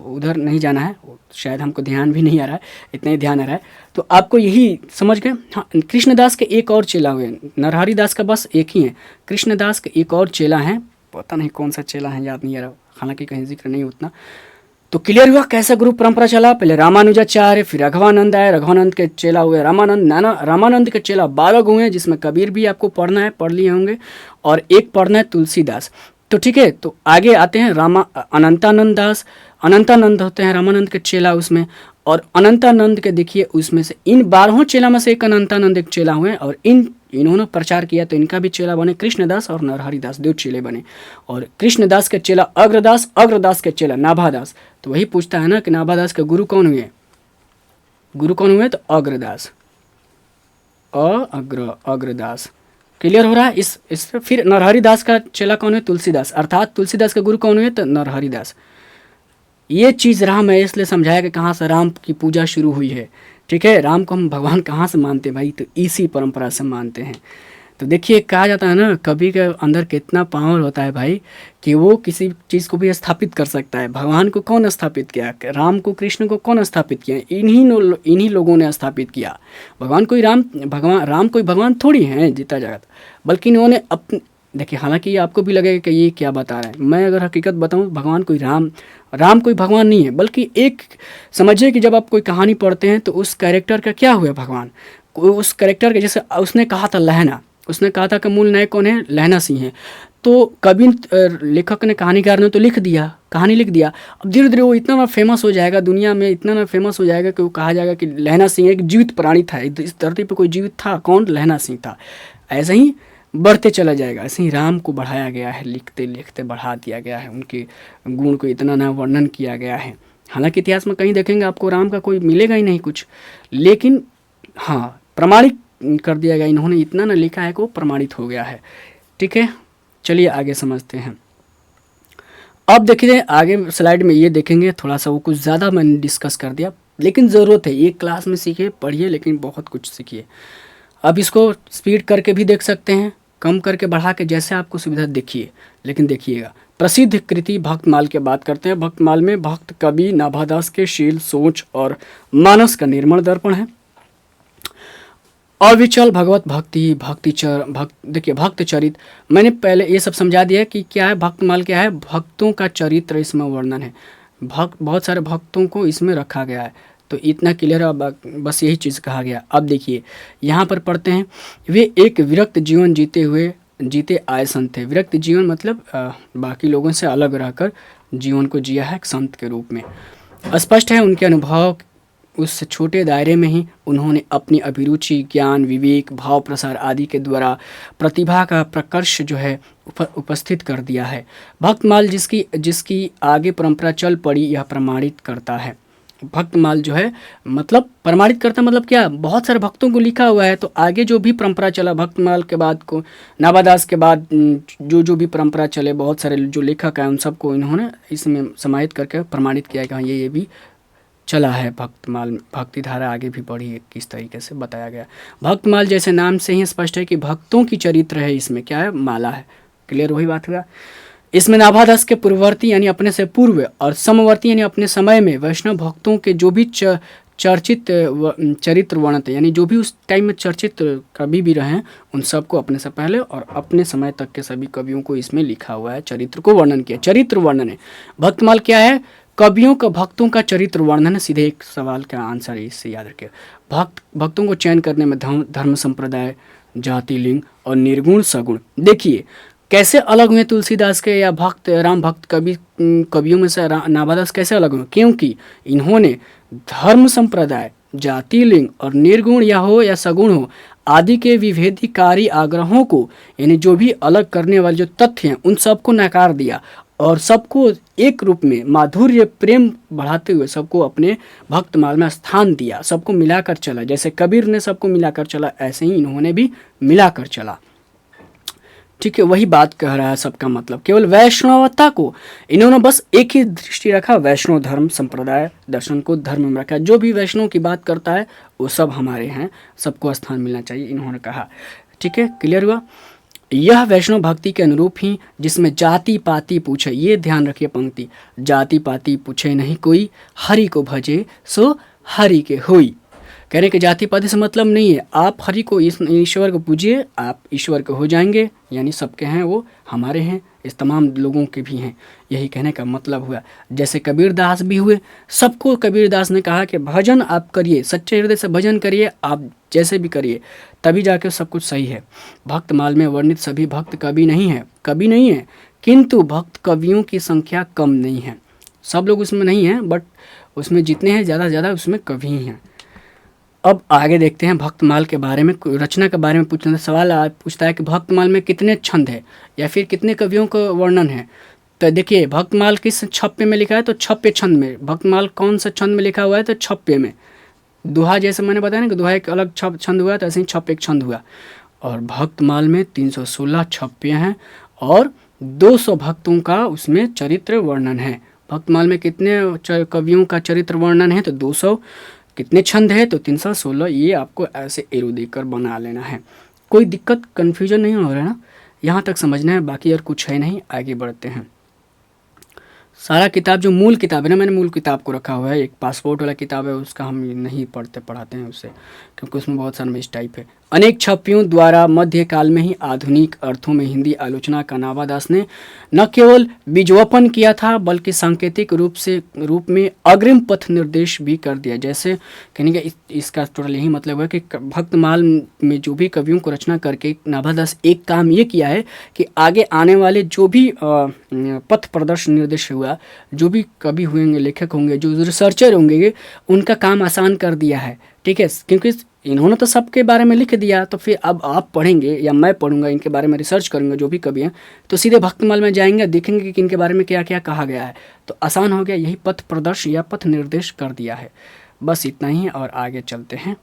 उधर नहीं जाना है, शायद हमको ध्यान भी नहीं आ रहा है, इतना ही ध्यान आ रहा है। तो आपको यही समझ गए। हाँ, कृष्णदास के एक और चेला हुए, नरहरिदास का बस एक ही है। कृष्णदास के एक और चेला हैं, पता नहीं कौन सा चेला है, याद नहीं आ रहा, हालांकि कहीं जिक्र नहीं उतना। तो क्लियर हुआ कैसा गुरु परंपरा चला। पहले रामानुजाचार्य, फिर रघवानंद आए, रघवानंद के चेला हुए रामानंद। रामानंद के चेला 12 हुए, जिसमें कबीर भी आपको पढ़ना है, पढ़ लिए होंगे, और एक पढ़ना है तुलसीदास। तो ठीक है, तो आगे आते हैं अनंतानंद दास। अनंतानंद होते हैं रामानंद के चेला उसमें। और अनंतानंद के देखिए उसमें से इन 12 चेला में से एक अनंतानंद एक चेला हुए, और इन्होंने प्रचार किया तो इनका भी चेला बने कृष्णदास, और नरहरिदास 2 चेले बने। और कृष्णदास के चेला अग्रदास, अग्रदास के चेला नाभादास। तो वही पूछता है ना कि नाभादास के गुरु कौन हुए? तो अग्रदास, अग्रदास। क्लियर हो रहा है? इस फिर नरहरिदास का चेला कौन है? तुलसीदास, अर्थात तुलसीदास के गुरु कौन हुए? तो नरहरिदास। ये चीज़ राम है, इसलिए समझाया कि कहाँ से राम की पूजा शुरू हुई है, ठीक है। राम को हम भगवान कहाँ से मानते हैं भाई? तो इसी परंपरा से मानते हैं। तो देखिए कहा जाता है ना, कवि के अंदर कितना पावर होता है भाई, कि वो किसी चीज़ को भी स्थापित कर सकता है। भगवान को कौन स्थापित किया? राम को, कृष्ण को कौन स्थापित किया? इन्हीं लोगों ने स्थापित किया। राम कोई भगवान थोड़ी है जीता जगत, बल्कि इन्होंने अपने, देखिए हालांकि आपको भी लगेगा कि ये क्या बता रहा है। मैं अगर हकीकत बताऊं, भगवान कोई राम कोई भगवान नहीं है, बल्कि एक समझिए कि जब आप कोई कहानी पढ़ते हैं तो उस कैरेक्टर का क्या हुआ भगवान, उस कैरेक्टर के, जैसे उसने कहा था लहना, उसने कहा था कि मूल नायक कौन है? लहना सिंह है। तो कवि लेखक ने, कहानीकार ने तो कहानी लिख दिया। अब धीरे धीरे वो इतना फेमस हो जाएगा, दुनिया में इतना फेमस हो जाएगा कि वो कहा जाएगा कि लहना सिंह एक जीवित प्राणी था, इस धरती पर कोई जीवित था, कौन? लहना सिंह था। ऐसे ही बढ़ते चला जाएगा। ऐसे ही राम को बढ़ाया गया है, लिखते लिखते बढ़ा दिया गया है, उनके गुण को इतना ना वर्णन किया गया है। हालांकि इतिहास में कहीं देखेंगे आपको राम का कोई मिलेगा ही नहीं कुछ, लेकिन हाँ प्रमाणित कर दिया गया, इन्होंने इतना ना लिखा है कि वो प्रमाणित हो गया है, ठीक है। चलिए आगे समझते हैं। अब देखिए आगे स्लाइड में ये देखेंगे, थोड़ा सा वो कुछ ज़्यादा मैंने डिस्कस कर दिया, लेकिन ज़रूरत है, ये क्लास में सीखिए, पढ़िए, लेकिन बहुत कुछ सीखिए। अब इसको स्पीड करके भी देख सकते हैं, कम करके बढ़ा के जैसे आपको सुविधा देखिए, लेकिन देखिएगा। प्रसिद्ध कृति भक्तमाल की बात करते हैं। भक्तमाल में भक्त कवि नाभादास के शील, सोच और मानस का निर्मल दर्पण है। अविचल भगवत देखिए भक्त चरित, मैंने पहले ये सब समझा दिया कि क्या है भक्तमाल, क्या है भक्तों का चरित्र इसमें वर्णन है। भक्त, बहुत सारे भक्तों को इसमें रखा गया है, तो इतना क्लियर है। बस यही चीज़ कहा गया। अब देखिए यहाँ पर पढ़ते हैं, वे एक विरक्त जीवन जीते आए संत थे। विरक्त जीवन मतलब बाकी लोगों से अलग रहकर जीवन को जिया है संत के रूप में। स्पष्ट है उनके अनुभव, उस छोटे दायरे में ही उन्होंने अपनी अभिरुचि, ज्ञान, विवेक, भाव प्रसार आदि के द्वारा प्रतिभा का प्रकर्ष जो है उपस्थित कर दिया है। भक्तमाल जिसकी आगे परंपरा चल पड़ी, यह प्रमाणित करता है। भक्तमाल जो है मतलब प्रमाणित करता मतलब क्या, बहुत सारे भक्तों को लिखा हुआ है, तो आगे जो भी परंपरा चला भक्तमाल के बाद को, नाभादास के बाद जो भी परंपरा चले, बहुत सारे जो लेखक हैं उन सबको इन्होंने इसमें समाहित करके प्रमाणित किया कि हाँ ये भी चला है। भक्तमाल भक्ति धारा आगे भी बढ़ी है, किस तरीके से बताया गया। भक्तमाल जैसे नाम से ही स्पष्ट है कि भक्तों की चरित्र है, इसमें क्या है, माला है। क्लियर वही बात हुआ। इसमें नाभादास के पूर्ववर्ती यानी अपने से पूर्व और समवर्ती यानी अपने समय में वैष्णव भक्तों के जो भी चर्चित चरित्र वर्णित, यानी जो भी उस टाइम में चर्चित कवि भी रहे उन सबको अपने से पहले और अपने समय तक के सभी कवियों को इसमें लिखा हुआ है, चरित्र को वर्णन किया। चरित्र वर्णन है भक्तमाल, क्या है, कवियों का भक्तों का चरित्र वर्णन है। सीधे एक सवाल का आंसर है, इससे याद रखिए। भक्तों को चयन करने में धर्म संप्रदाय, जाति, लिंग और निर्गुण सगुण, देखिए कैसे अलग हुए तुलसीदास के या राम भक्त कवियों में से नाभादास कैसे अलग हुए, क्योंकि इन्होंने धर्म संप्रदाय, जाति, लिंग और निर्गुण या सगुण हो आदि के विभेदकारी आग्रहों को, यानी जो भी अलग करने वाले जो तथ्य हैं उन सबको नकार दिया और सबको एक रूप में माधुर्य प्रेम बढ़ाते हुए सबको अपने भक्तमाल में स्थान दिया, सबको मिलाकर चला। जैसे कबीर ने सबको मिलाकर चला, ऐसे ही इन्होंने भी मिलाकर चला। ठीक है, वही बात कह रहा है। सबका मतलब केवल वैष्णवता को इन्होंने बस एक ही दृष्टि रखा, वैष्णव धर्म संप्रदाय दर्शन को धर्म में रखा। जो भी वैष्णव की बात करता है वो सब हमारे हैं, सबको स्थान मिलना चाहिए, इन्होंने कहा। ठीक है, क्लियर हुआ। यह वैष्णव भक्ति के अनुरूप ही, जिसमें जाति पाति पूछे, ये ध्यान रखिए पंक्ति, जाति पाति पूछे नहीं कोई, हरि को भजे सो हरि के होई। कहने के जाति पाति से मतलब नहीं है, आप हरि को, ईश्वर को पूजिए, आप ईश्वर के हो जाएंगे, यानी सबके हैं वो हमारे हैं, इस तमाम लोगों के भी हैं, यही कहने का मतलब हुआ। जैसे कबीरदास भी हुए, सबको कबीरदास ने कहा कि भजन आप करिए, सच्चे हृदय से भजन करिए, आप जैसे भी करिए, तभी जाके सब कुछ सही है। भक्तमाल में वर्णित सभी भक्त कवि नहीं है, किंतु भक्त कवियों की संख्या कम नहीं है। सब लोग उसमें नहीं हैं, बट उसमें जितने हैं ज़्यादा से ज़्यादा उसमें कवि हैं। अब आगे देखते हैं भक्तमाल के बारे में, रचना के बारे में पूछना सवाल पूछता है कि भक्तमाल में कितने छंद है या फिर कितने कवियों का वर्णन है। तो देखिए भक्तमाल किस छप्पे में लिखा है, तो छप्पे छंद में। भक्तमाल कौन सा छंद में लिखा हुआ है, तो छप्पे में। दोहा जैसे मैंने बताया ना कि दोहा एक अलग छंद हुआ, तो ऐसे ही छप्पे एक छंद हुआ। और भक्तमाल में 316 छप्पे हैं और 200 भक्तों का उसमें चरित्र वर्णन है। भक्तमाल में कितने कवियों का चरित्र वर्णन है, तो 200। कितने छंद है, तो 316। ये आपको ऐसे एरो देकर बना लेना है, कोई दिक्कत कन्फ्यूजन नहीं हो रहा है ना, यहाँ तक समझना है, बाकी और कुछ है नहीं। आगे बढ़ते हैं। सारा किताब जो मूल किताब है ना, मैंने मूल किताब को रखा हुआ है, एक पासपोर्ट वाला किताब है, उसका हम नहीं पढ़ाते हैं उससे, क्योंकि उसमें बहुत सारा मिस टाइप है। अनेक छपियों द्वारा मध्यकाल में ही आधुनिक अर्थों में हिंदी आलोचना का नाभादास ने न केवल बीजवपन किया था, बल्कि सांकेतिक रूप में अग्रिम पथ निर्देश भी कर दिया। जैसे कहने का इसका टोटल यही मतलब है कि भक्तमाल में जो भी कवियों को रचना करके नाभादास एक काम ये किया है कि आगे आने वाले जो भी पथ प्रदर्शन निर्देश हुआ, जो भी कवि होंगे, लेखक होंगे, जो रिसर्चर होंगे, उनका काम आसान कर दिया है। ठीक है, क्योंकि इन्होंने तो सबके बारे में लिख दिया, तो फिर अब आप पढ़ेंगे या मैं पढ़ूंगा, इनके बारे में रिसर्च करूंगा जो भी कवि हैं, तो सीधे भक्तमाल में जाएंगे, देखेंगे कि इनके बारे में क्या क्या कहा गया है, तो आसान हो गया। यही पथ प्रदर्श या पथ निर्देश कर दिया है। बस इतना ही, और आगे चलते हैं,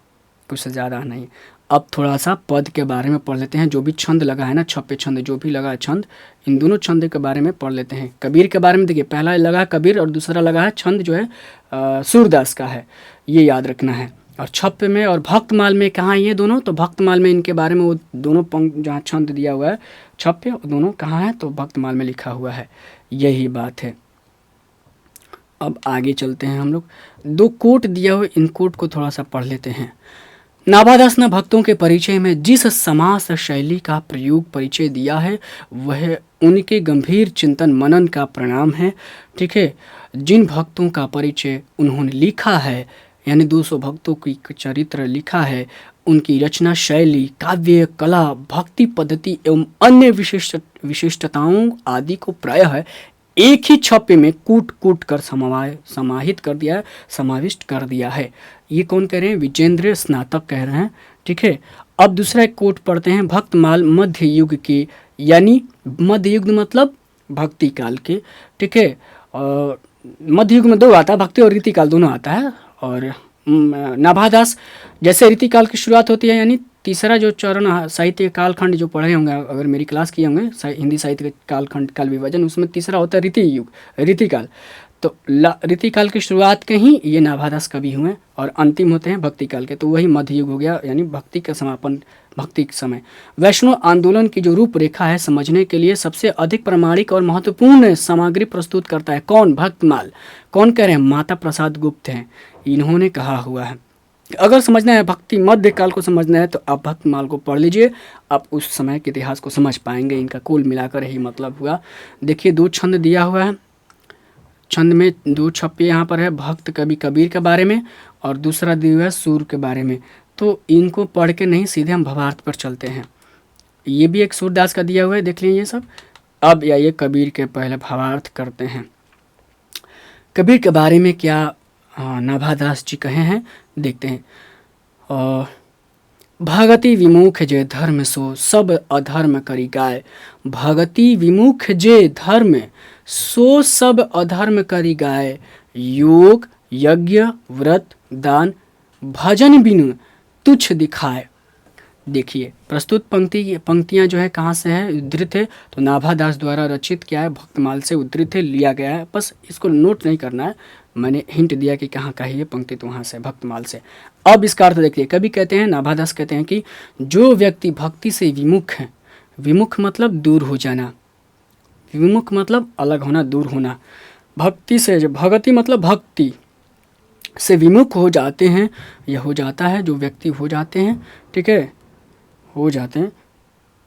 कुछ ज़्यादा नहीं। अब थोड़ा सा पद के बारे में पढ़ लेते हैं। जो भी छंद लगा है ना, छप्पे छंद जो भी लगा है छंद, इन दोनों छंद के बारे में पढ़ लेते हैं। कबीर के बारे में देखिए, पहला लगा कबीर और दूसरा लगा है छंद जो है सूरदास का है, ये याद रखना है। और छप्पे में और भक्तमाल में कहाँ ये दोनों, तो भक्तमाल में इनके बारे में वो दोनों पंक्ति जहाँ छंद दिया हुआ है छप्पे दोनों कहाँ है, तो भक्तमाल में लिखा हुआ है, यही बात है। अब आगे चलते हैं हम लोग, दो कोट दिया हुआ, इन कोट को थोड़ा सा पढ़ लेते हैं। नाभादास ने भक्तों के परिचय में जिस समास शैली का प्रयोग परिचय दिया है वह उनके गंभीर चिंतन मनन का परिणाम है। ठीक है, जिन भक्तों का परिचय उन्होंने लिखा है, यानी 200 भक्तों की चरित्र लिखा है, उनकी रचना शैली, काव्य कला, भक्ति पद्धति एवं अन्य विशिष्टताओं आदि को प्रायः एक ही छप्पे में कूट कूट कर समाहित कर दिया है, समाविष्ट कर दिया है। ये कौन कह रहे हैं, विजेंद्र स्नातक कह रहे हैं। ठीक है, अब दूसरा एक कोट पढ़ते हैं, भक्तमाल मध्य युग के, यानी मध्य युग मतलब भक्ति काल के। ठीक है, और मध्य युग में दो आता है, भक्ति और रीति काल दोनों आता है। और नाभादास जैसे रीति काल की शुरुआत होती है, यानी तीसरा जो चरण साहित्य कालखंड जो पढ़े होंगे, अगर मेरी क्लास किए होंगे हिंदी साहित्य के कालखंड काल विभाजन, उसमें तीसरा होता है रीति युग, रीति काल। तो रीति काल की शुरुआत के ही ये नाभादास कवि हुए और अंतिम होते हैं भक्ति काल के, तो वही मध्य युग हो गया, यानी भक्ति का समापन, भक्ति के समय। वैष्णव आंदोलन की जो रूपरेखा है समझने के लिए सबसे अधिक प्रामाणिक और महत्वपूर्ण सामग्री प्रस्तुत करता है कौन, भक्तमाल। कौन कह रहे हैं, माता प्रसाद गुप्त हैं, इन्होंने कहा हुआ है। अगर समझना है भक्ति मध्य काल को समझना है तो आप भक्तमाल को पढ़ लीजिए, आप उस समय के इतिहास को समझ पाएंगे। इनका कुल मिलाकर यही मतलब हुआ। देखिए दो छंद दिया हुआ है, छंद में दो छप्पे यहाँ पर है, भक्त कवि कबीर के बारे में और दूसरा दिया हुआ है सूर के बारे में। तो इनको पढ़ के नहीं, सीधे हम भावार्थ पर चलते हैं। ये भी एक सूरदास का दिया हुआ है, देख लीजिए ये सब। अब या ये कबीर के पहले भावार्थ करते हैं। कबीर के बारे में क्या नाभादास जी कहे हैं, देखते हैं। और भगति विमुख जे धर्म सो सब अधर्म करी गाय, भगति विमुख जे धर्म सो सब अधर्म करी गाय, योग यज्ञ व्रत दान भजन बिनु तुच्छ दिखाए। देखिए प्रस्तुत पंक्तियां जो है कहाँ से है, उद्धृत है, तो नाभादास द्वारा रचित क्या है, भक्तमाल से उद्धृत है, लिया गया है। बस इसको नोट नहीं करना है, मैंने हिंट दिया कि कहाँ का है ये पंक्ति, तो वहाँ से भक्तमाल से। अब इसका अर्थ देखिए, कभी कहते हैं, नाभादास कहते हैं कि जो व्यक्ति भक्ति से विमुख है, विमुख मतलब दूर हो जाना, विमुख मतलब अलग होना, दूर होना, भक्ति से, जो भगति मतलब भक्ति से विमुख हो जाते हैं, यह हो जाता है, जो व्यक्ति हो जाते हैं, ठीक है, हो जाते हैं,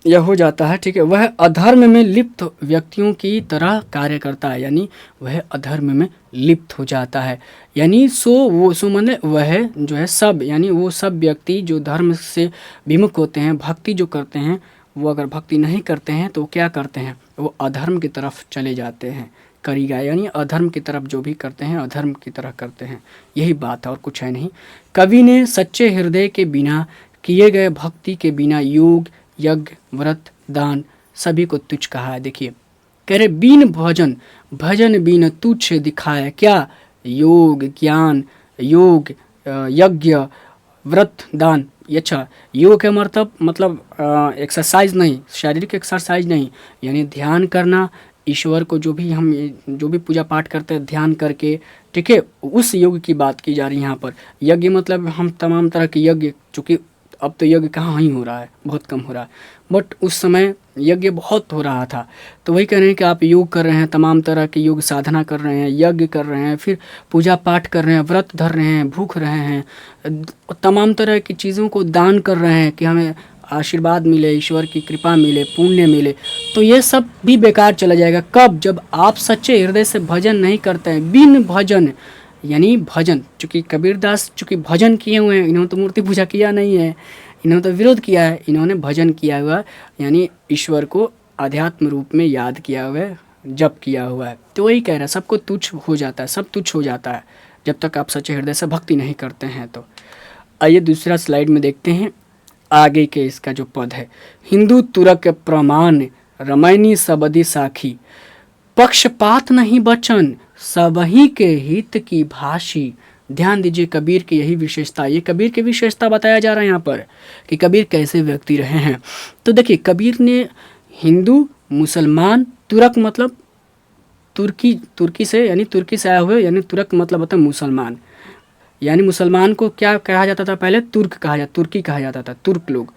यह हो जाता है, ठीक है, वह अधर्म में लिप्त व्यक्तियों की तरह कार्य करता है, यानी वह अधर्म में लिप्त हो जाता है। यानी सो माने वह जो है सब, यानी वो सब व्यक्ति जो धर्म से विमुख होते हैं, भक्ति जो करते हैं, वो अगर भक्ति नहीं करते हैं तो क्या करते हैं, वो अधर्म की तरफ चले जाते हैं, करेगा, यानी अधर्म की तरफ जो भी करते हैं अधर्म की तरह करते हैं, यही बात है और कुछ है नहीं। कवि ने सच्चे हृदय के बिना, किए गए भक्ति के बिना योग यज्ञ व्रत दान सभी को तुच्छ कहा है। देखिए कह रहे बिन भजन, भजन बिन तुच्छ दिखाए क्या, योग ज्ञान योग यज्ञ व्रत दान। अच्छा, योग का मतलब एक्सरसाइज नहीं, शारीरिक एक्सरसाइज नहीं, यानी ध्यान करना, ईश्वर को जो भी पूजा पाठ करते हैं ध्यान करके, ठीक है, उस योग की बात की जा रही है यहाँ पर। यज्ञ मतलब हम तमाम तरह के यज्ञ, चूँकि अब तो यज्ञ कहाँ ही हो रहा है, बहुत कम हो रहा है, बट उस समय यज्ञ बहुत हो रहा था। तो वही कह रहे हैं कि आप योग कर रहे हैं, तमाम तरह की योग साधना कर रहे हैं, यज्ञ कर रहे हैं, फिर पूजा पाठ कर रहे हैं, व्रत धर रहे हैं, भूख रहे हैं, तमाम तरह की चीज़ों को दान कर रहे हैं कि हमें आशीर्वाद मिले, ईश्वर की कृपा मिले, पुण्य मिले, तो ये सब भी बेकार चला जाएगा। कब, जब आप सच्चे हृदय से भजन नहीं करते हैं, बिन भजन, यानी भजन, चूँकि कबीरदास चूँकि भजन किए हुए हैं, इन्होंने तो मूर्ति पूजा किया नहीं है, इन्होंने तो विरोध किया है, इन्होंने भजन किया हुआ, यानी ईश्वर को आध्यात्म रूप में याद किया हुआ है, जप किया हुआ है। तो वही कह रहा है, सबको तुच्छ हो जाता है, सब तुच्छ हो जाता है जब तक आप सच्चे हृदय से भक्ति नहीं करते हैं। तो आइए दूसरा स्लाइड में देखते हैं आगे के इसका जो पद है, हिंदू तुरक प्रमाण रमैनी सबदी साखी, पक्षपात नहीं बचन सबही के हित की भाषी। ध्यान दीजिए कबीर की यही विशेषता, ये कबीर की विशेषता बताया जा रहा है यहाँ पर कि कबीर कैसे व्यक्ति रहे हैं। तो देखिए कबीर ने हिंदू मुसलमान, तुरक मतलब तुर्की से, यानी तुर्की से आए हुए, यानी तुरक मतलब होता है मुसलमान, यानी मुसलमान को क्या कहा जाता था पहले? तुर्की कहा जाता था। तुर्क लोग,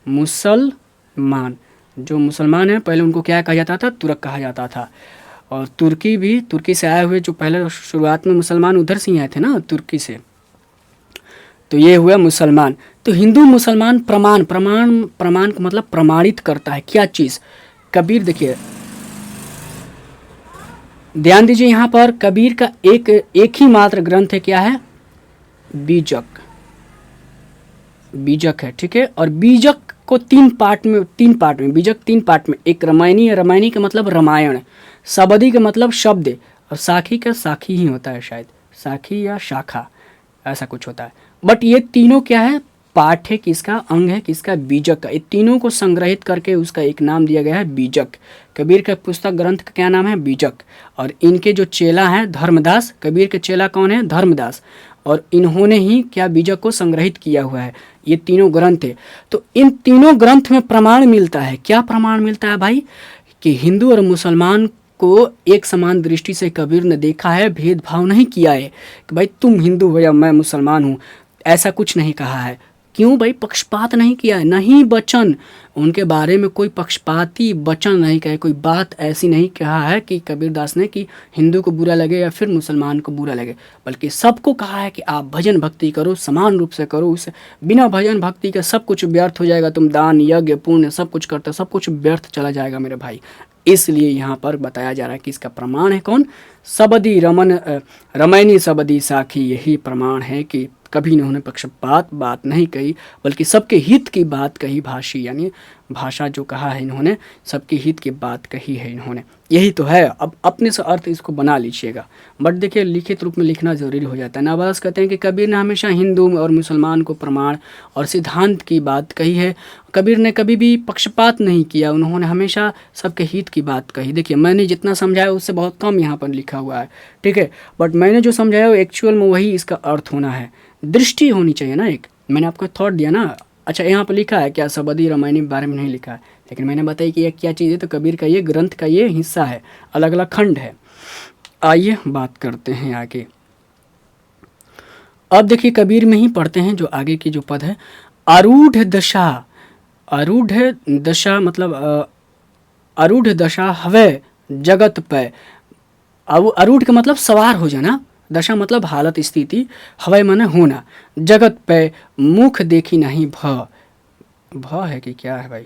मुसलमान जो मुसलमान हैं पहले उनको क्या कहा जाता था? तुर्क कहा जाता था। और तुर्की भी, तुर्की से आए हुए जो पहले शुरुआत में मुसलमान उधर से ही आए थे ना, तुर्की से, तो ये हुआ मुसलमान। तो हिंदू मुसलमान प्रमाण का मतलब प्रमाणित करता है क्या चीज़? कबीर, देखिए ध्यान दीजिए यहाँ पर, कबीर का एक ही मात्र ग्रंथ है, क्या है? बीजक। बीजक है, ठीक है। और बीजक को तीन पार्ट में बीजक 3 पार्ट में, एक रामायणी है, रामायणी का मतलब रामायण, सबदी का मतलब शब्द, और साखी का साखी ही होता है शायद, साखी या शाखा ऐसा कुछ होता है। बट ये तीनों क्या है? पाठ है किसका? अंग है किसका? बीजक का। ये तीनों को संग्रहित करके उसका एक नाम दिया गया है बीजक। कबीर का पुस्तक ग्रंथ का क्या नाम है? बीजक। और इनके जो चेला हैं धर्मदास, कबीर के चेला कौन है? धर्मदास। और इन्होंने ही क्या बीजक को संग्रहित किया हुआ है। ये तीनों ग्रंथ है। तो इन तीनों ग्रंथ में प्रमाण मिलता है। क्या प्रमाण मिलता है भाई? कि हिंदू और मुसलमान को एक समान दृष्टि से कबीर ने देखा है, भेदभाव नहीं किया है कि भाई तुम हिंदू हो या मैं मुसलमान हूँ, ऐसा कुछ नहीं कहा है। क्यों भाई? पक्षपात नहीं किया है, नहीं वचन उनके बारे में कोई पक्षपाती वचन नहीं कहे, कोई बात ऐसी नहीं कहा है कि कबीरदास ने कि हिंदू को बुरा लगे या फिर मुसलमान को बुरा लगे, बल्कि सबको कहा है कि आप भजन भक्ति करो, समान रूप से करो। उसे बिना भजन भक्ति का सब कुछ व्यर्थ हो जाएगा। तुम दान यज्ञ पुण्य सब कुछ करते, सब कुछ व्यर्थ चला जाएगा मेरे भाई। इसलिए यहाँ पर बताया जा रहा है कि इसका प्रमाण है कौन? सबदी रमैनी सबदी साखी। यही प्रमाण है कि कभी इन्होंने पक्षपात बात नहीं कही, बल्कि सबके हित की बात कही। भाषी यानी भाषा जो कहा है इन्होंने, सबके हित की बात कही है इन्होंने। यही तो है। अब अपने से अर्थ इसको बना लीजिएगा। बट देखिए लिखित रूप में लिखना ज़रूरी हो जाता है। नाबाज कहते हैं कि कबीर ने हमेशा हिंदू और मुसलमान को प्रमाण और सिद्धांत की बात कही है। कबीर ने कभी भी पक्षपात नहीं किया, उन्होंने हमेशा सबके हित की बात कही। देखिए मैंने जितना समझाया उससे बहुत कम यहाँ पर लिखा हुआ है, ठीक है। बट मैंने जो समझाया वो एक्चुअल में वही इसका अर्थ होना है। दृष्टि होनी चाहिए ना एक। मैंने आपको थॉट दिया ना। अच्छा यहाँ पर लिखा है क्या? सबदी रामायणी के बारे में नहीं लिखा है, लेकिन मैंने बताया कि ये क्या चीज़ है। तो कबीर का ये ग्रंथ का ये हिस्सा है, अलग अलग खंड है। आइए बात करते हैं आगे। अब देखिए कबीर में ही पढ़ते हैं जो आगे की जो पद है। आरूढ़ दशा। आरूढ़ दशा मतलब आरूढ़ दशा हवे जगत पे। अब आरूढ़ का मतलब सवार हो जाना, दशा मतलब हालत स्थिति, हवाई माने होना, जगत पे मुख देखी नहीं भ है कि क्या है भाई?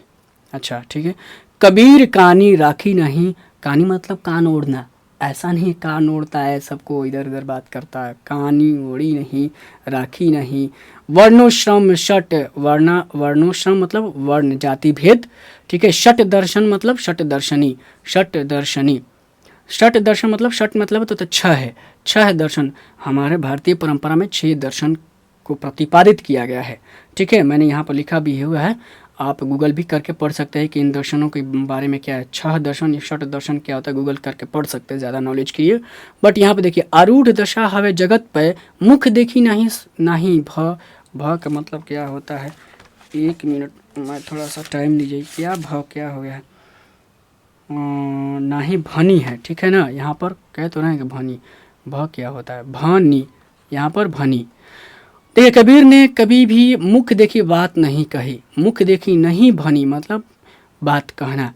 अच्छा ठीक है। कबीर कानी राखी नहीं। कानी मतलब कान ओढ़ना, ऐसा नहीं कान ओढ़ता है सबको इधर उधर बात करता है। कानी ओढ़ी नहीं, राखी नहीं। वर्णोश्रम षट, वर्णोश्रम मतलब वर्ण जाति भेद, ठीक है। षट दर्शन मतलब षट दर्शनी, षट दर्शनी। षट दर्शन मतलब षट मतलब तो छह है, छह दर्शन। हमारे भारतीय परंपरा में 6 दर्शन को प्रतिपादित किया गया है, ठीक है। मैंने यहाँ पर लिखा भी हुआ है, आप गूगल भी करके पढ़ सकते हैं कि इन दर्शनों के बारे में क्या है। 6 दर्शन या षट दर्शन क्या होता है, गूगल करके पढ़ सकते हैं ज़्यादा नॉलेज के लिए। बट यहाँ पे देखिए आरूढ़ दशा हवे जगत पे मुख देखी नहीं भ का मतलब क्या होता है? 1 मिनट मैं थोड़ा सा टाइम लीजिए। क्या भ क्या हो गया है? नहीं भनी है, ठीक है ना। यहाँ पर कह तो रहे हैं कि भनी, भ क्या होता है? भनी, यहाँ पर भनी। देखिए कबीर ने कभी भी मुख देखी बात नहीं कही। मुख देखी नहीं भनी मतलब बात कहना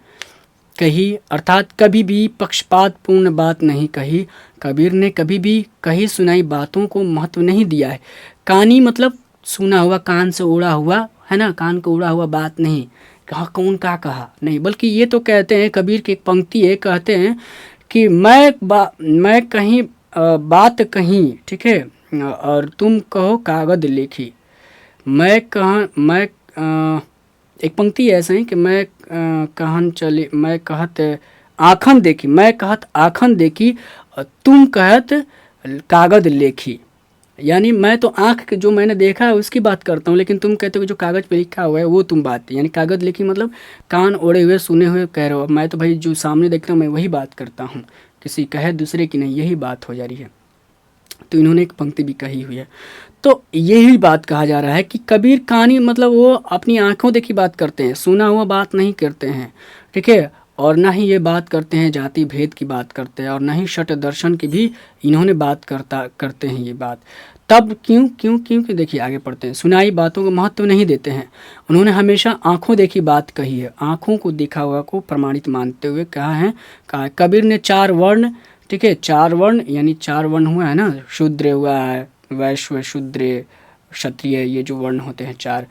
कही, अर्थात कभी भी पक्षपातपूर्ण बात नहीं कही। कबीर ने कभी भी कही सुनाई बातों को महत्व नहीं दिया है। कानी मतलब सुना हुआ, कान से उड़ा हुआ है ना, कान को उड़ा हुआ बात नहीं कहा, कौन का कहा नहीं, बल्कि ये तो कहते हैं, कबीर की एक पंक्ति है, कहते हैं कि मैं कहीं बात कहीं, ठीक है, और तुम कहो कागज लिखी। मैं एक पंक्ति ऐसा है कि मैं कहन चली, मैं कहत आँखन देखी, मैं कहत आँखन देखी और तुम कहत कागज लेखी। यानी मैं तो आँख के जो मैंने देखा है उसकी बात करता हूँ, लेकिन तुम कहते हो जो कागज़ पे लिखा हुआ है वो तुम बात, यानी कागज़ लिखी मतलब कान ओढ़े हुए सुने हुए कह रहे हो। मैं तो भाई जो सामने देखता हूँ मैं वही बात करता हूँ, किसी कहे दूसरे की नहीं, यही बात हो जा रही है। तो इन्होंने एक पंक्ति भी कही हुई है। तो यही बात कहा जा रहा है कि कबीर कानी मतलब वो अपनी आँखों देखी बात करते हैं, सुना हुआ बात नहीं करते हैं, ठीक है। और ना ही ये बात करते हैं जाति भेद की बात करते हैं, और ना ही षट दर्शन की भी इन्होंने बात करते हैं ये बात। तब क्योंकि देखिए आगे पढ़ते हैं। सुनाई बातों को महत्व नहीं देते हैं। उन्होंने हमेशा आंखों देखी बात कही है, आंखों को देखा हुआ को प्रमाणित मानते हुए कहा है। कबीर ने 4 वर्ण, ठीक है, 4 वर्ण यानी 4 वर्ण हुआ है ना, शूद्र हुआ है, वैश्य, शूद्र, क्षत्रिय, ये जो वर्ण होते हैं 4,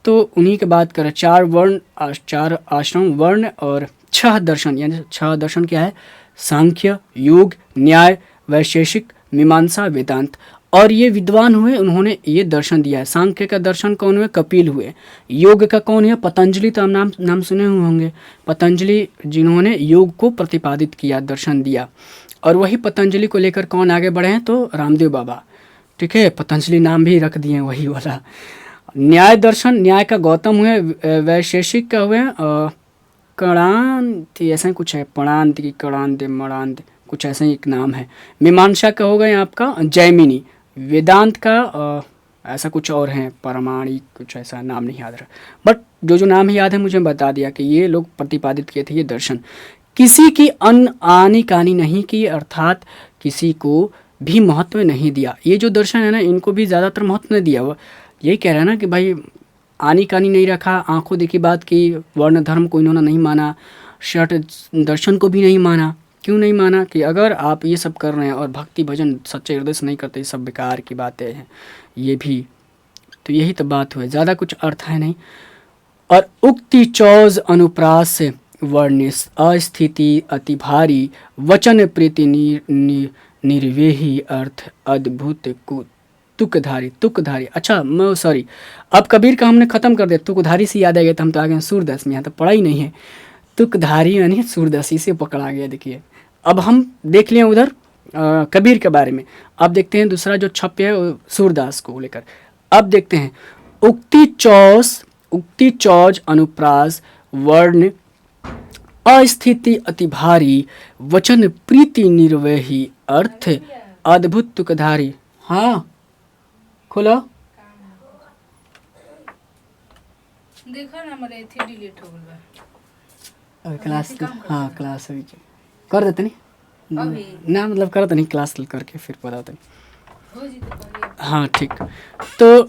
तो उन्हीं की बात करें। 4 वर्ण, 4 आश्रम वर्ण और 6 दर्शन, यानी 6 दर्शन क्या है? सांख्य, योग, न्याय, वैशेषिक, मीमांसा, वेदांत। और ये विद्वान हुए, उन्होंने ये दर्शन दिया है। सांख्य का दर्शन कौन हुए? कपिल हुए। योग का कौन है? पतंजलि, तो हम नाम सुने हुए होंगे, पतंजलि, जिन्होंने योग को प्रतिपादित किया, दर्शन दिया। और वही पतंजलि को लेकर कौन आगे बढ़े हैं? तो रामदेव बाबा, ठीक है, पतंजलि नाम भी रख दिए वही वाला। न्याय दर्शन, न्याय का गौतम हुए। वैशेषिक का हुए कणांत, ऐसा कुछ है, पणांत की कणांत मणांत, कुछ ऐसा ही एक नाम है। मीमांसा का हो गए आपका जैमिनी। वेदांत का ऐसा कुछ और है, परमाणिक, कुछ ऐसा नाम नहीं याद रहा, बट जो नाम ही याद है मुझे बता दिया कि ये लोग प्रतिपादित किए थे ये दर्शन। किसी की आनी कानी नहीं की, अर्थात किसी को भी महत्व नहीं दिया। ये जो दर्शन है ना, इनको भी ज़्यादातर महत्व नहीं दिया। वो यही कह रहा है ना कि भाई आनी कानी नहीं रखा, आंखों देखी बात की, वर्ण धर्म को इन्होंने नहीं माना, षट दर्शन को भी नहीं माना। क्यों नहीं माना? कि अगर आप ये सब कर रहे हैं और भक्ति भजन सच्चे हृदय से नहीं करते, ये सब बेकार की बातें हैं ये भी। तो यही तो बात हुई, ज़्यादा कुछ अर्थ है नहीं। और उक्ति चौज अनुप्रास वर्णिस अस्थिति अति भारी वचन प्रीति निर्वेही अर्थ अद्भुत कु तुकधारी। अच्छा मैं सॉरी, अब कबीर का हमने खत्म कर दिया, तुकधारी से याद आ गया, तो हम तो आ गए सूरदास में, यहाँ तो पढ़ा ही नहीं है। तुकधारी यानी सूरदासी से पकड़ा गया। देखिए अब हम देख लिए उधर कबीर के बारे में, अब देखते हैं दूसरा जो छप्य है सूरदास को लेकर। अब देखते हैं उक्ति चौज अनुप्रास वर्ण अस्थिति अति भारी वचन प्रीति निर्वही अर्थ अद्भुत तुकधारी। हाँ खोलो, देखो ना मेरे थी डिलीट हो गया क्लास। हाँ क्लास अभी कर देते नहीं ना, मतलब कर देते नहीं, क्लास करके फिर बताते नहीं। हाँ ठीक, तो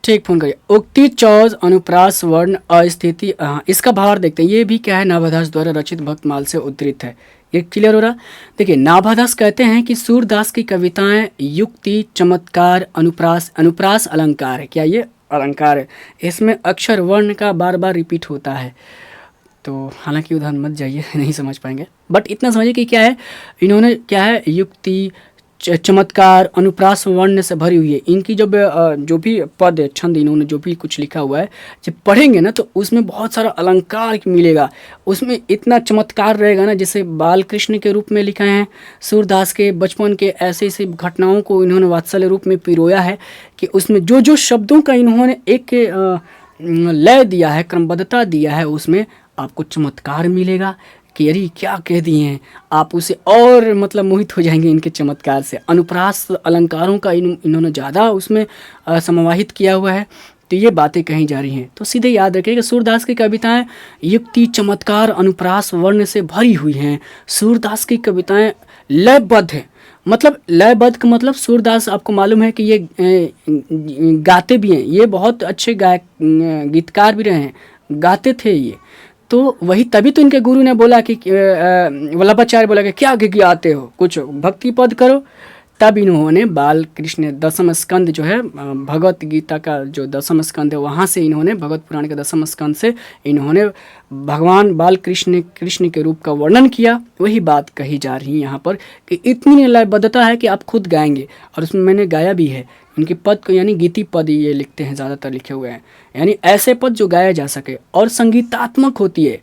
ठीक फोन करिए। उक्ति चौज अनुप्रास वर्ण अस्थिति, इसका भार देखते हैं। ये भी क्या है? नाभादास द्वारा रचित भक्तमाल से उद्धृत है। ये क्लियर हो रहा? देखिए नाभादास कहते हैं कि सूरदास की कविताएं युक्ति, चमत्कार, अनुप्रास अलंकार है। क्या ये अलंकार है? इसमें अक्षर वर्ण का बार बार रिपीट होता है। तो हालांकि उधर मत जाइए, नहीं समझ पाएंगे, बट इतना समझिए कि क्या है, इन्होंने क्या है, युक्ति, चमत्कार, अनुप्रास वर्ण से भरी हुई है। इनकी जब जो भी पद है, छंद, इन्होंने जो भी कुछ लिखा हुआ है, जब पढ़ेंगे ना तो उसमें बहुत सारा अलंकार मिलेगा। उसमें इतना चमत्कार रहेगा ना, जैसे बाल कृष्ण के रूप में लिखा है, सूरदास के बचपन के ऐसे ऐसे घटनाओं को इन्होंने वात्सल्य रूप में पिरोया है कि उसमें जो जो शब्दों का इन्होंने एक लय दिया है, क्रमबद्धता दिया है, उसमें आपको चमत्कार मिलेगा कि अरे क्या कह दिए हैं, आप उसे और मतलब मोहित हो जाएंगे इनके चमत्कार से। अनुप्रास अलंकारों का इन्होंने ज़्यादा उसमें समावाहित किया हुआ है। तो ये बातें कही जा रही हैं, तो सीधे याद रखिएगा सूरदास की कविताएं युक्ति, चमत्कार, अनुप्रास वर्ण से भरी हुई हैं। सूरदास की कविताएं लयबद्ध हैं, मतलब लयबद्ध का मतलब सूरदास आपको मालूम है कि ये गाते भी हैं, ये बहुत अच्छे गायक गीतकार भी रहे हैं, गाते थे ये। तो वही तभी तो इनके गुरु ने बोला कि वल्लभाचार्य बोला कि क्या गाते हो, कुछ भक्ति पद करो। तब इन्होंने बाल कृष्ण दसम स्कंद जो है, भगवत गीता का जो दसम स्कंद है, वहाँ से इन्होंने भगवत पुराण के दसम स्कंद से इन्होंने भगवान बाल कृष्ण के रूप का वर्णन किया। वही बात कही जा रही है यहाँ पर कि इतनी लयबद्धता है कि आप खुद गाएंगे, और उसमें मैंने गाया भी है। इनके पद को यानी गीति पद ये लिखते हैं, ज़्यादातर लिखे हुए हैं, यानी ऐसे पद जो गाया जा सके और संगीतात्मक होती है।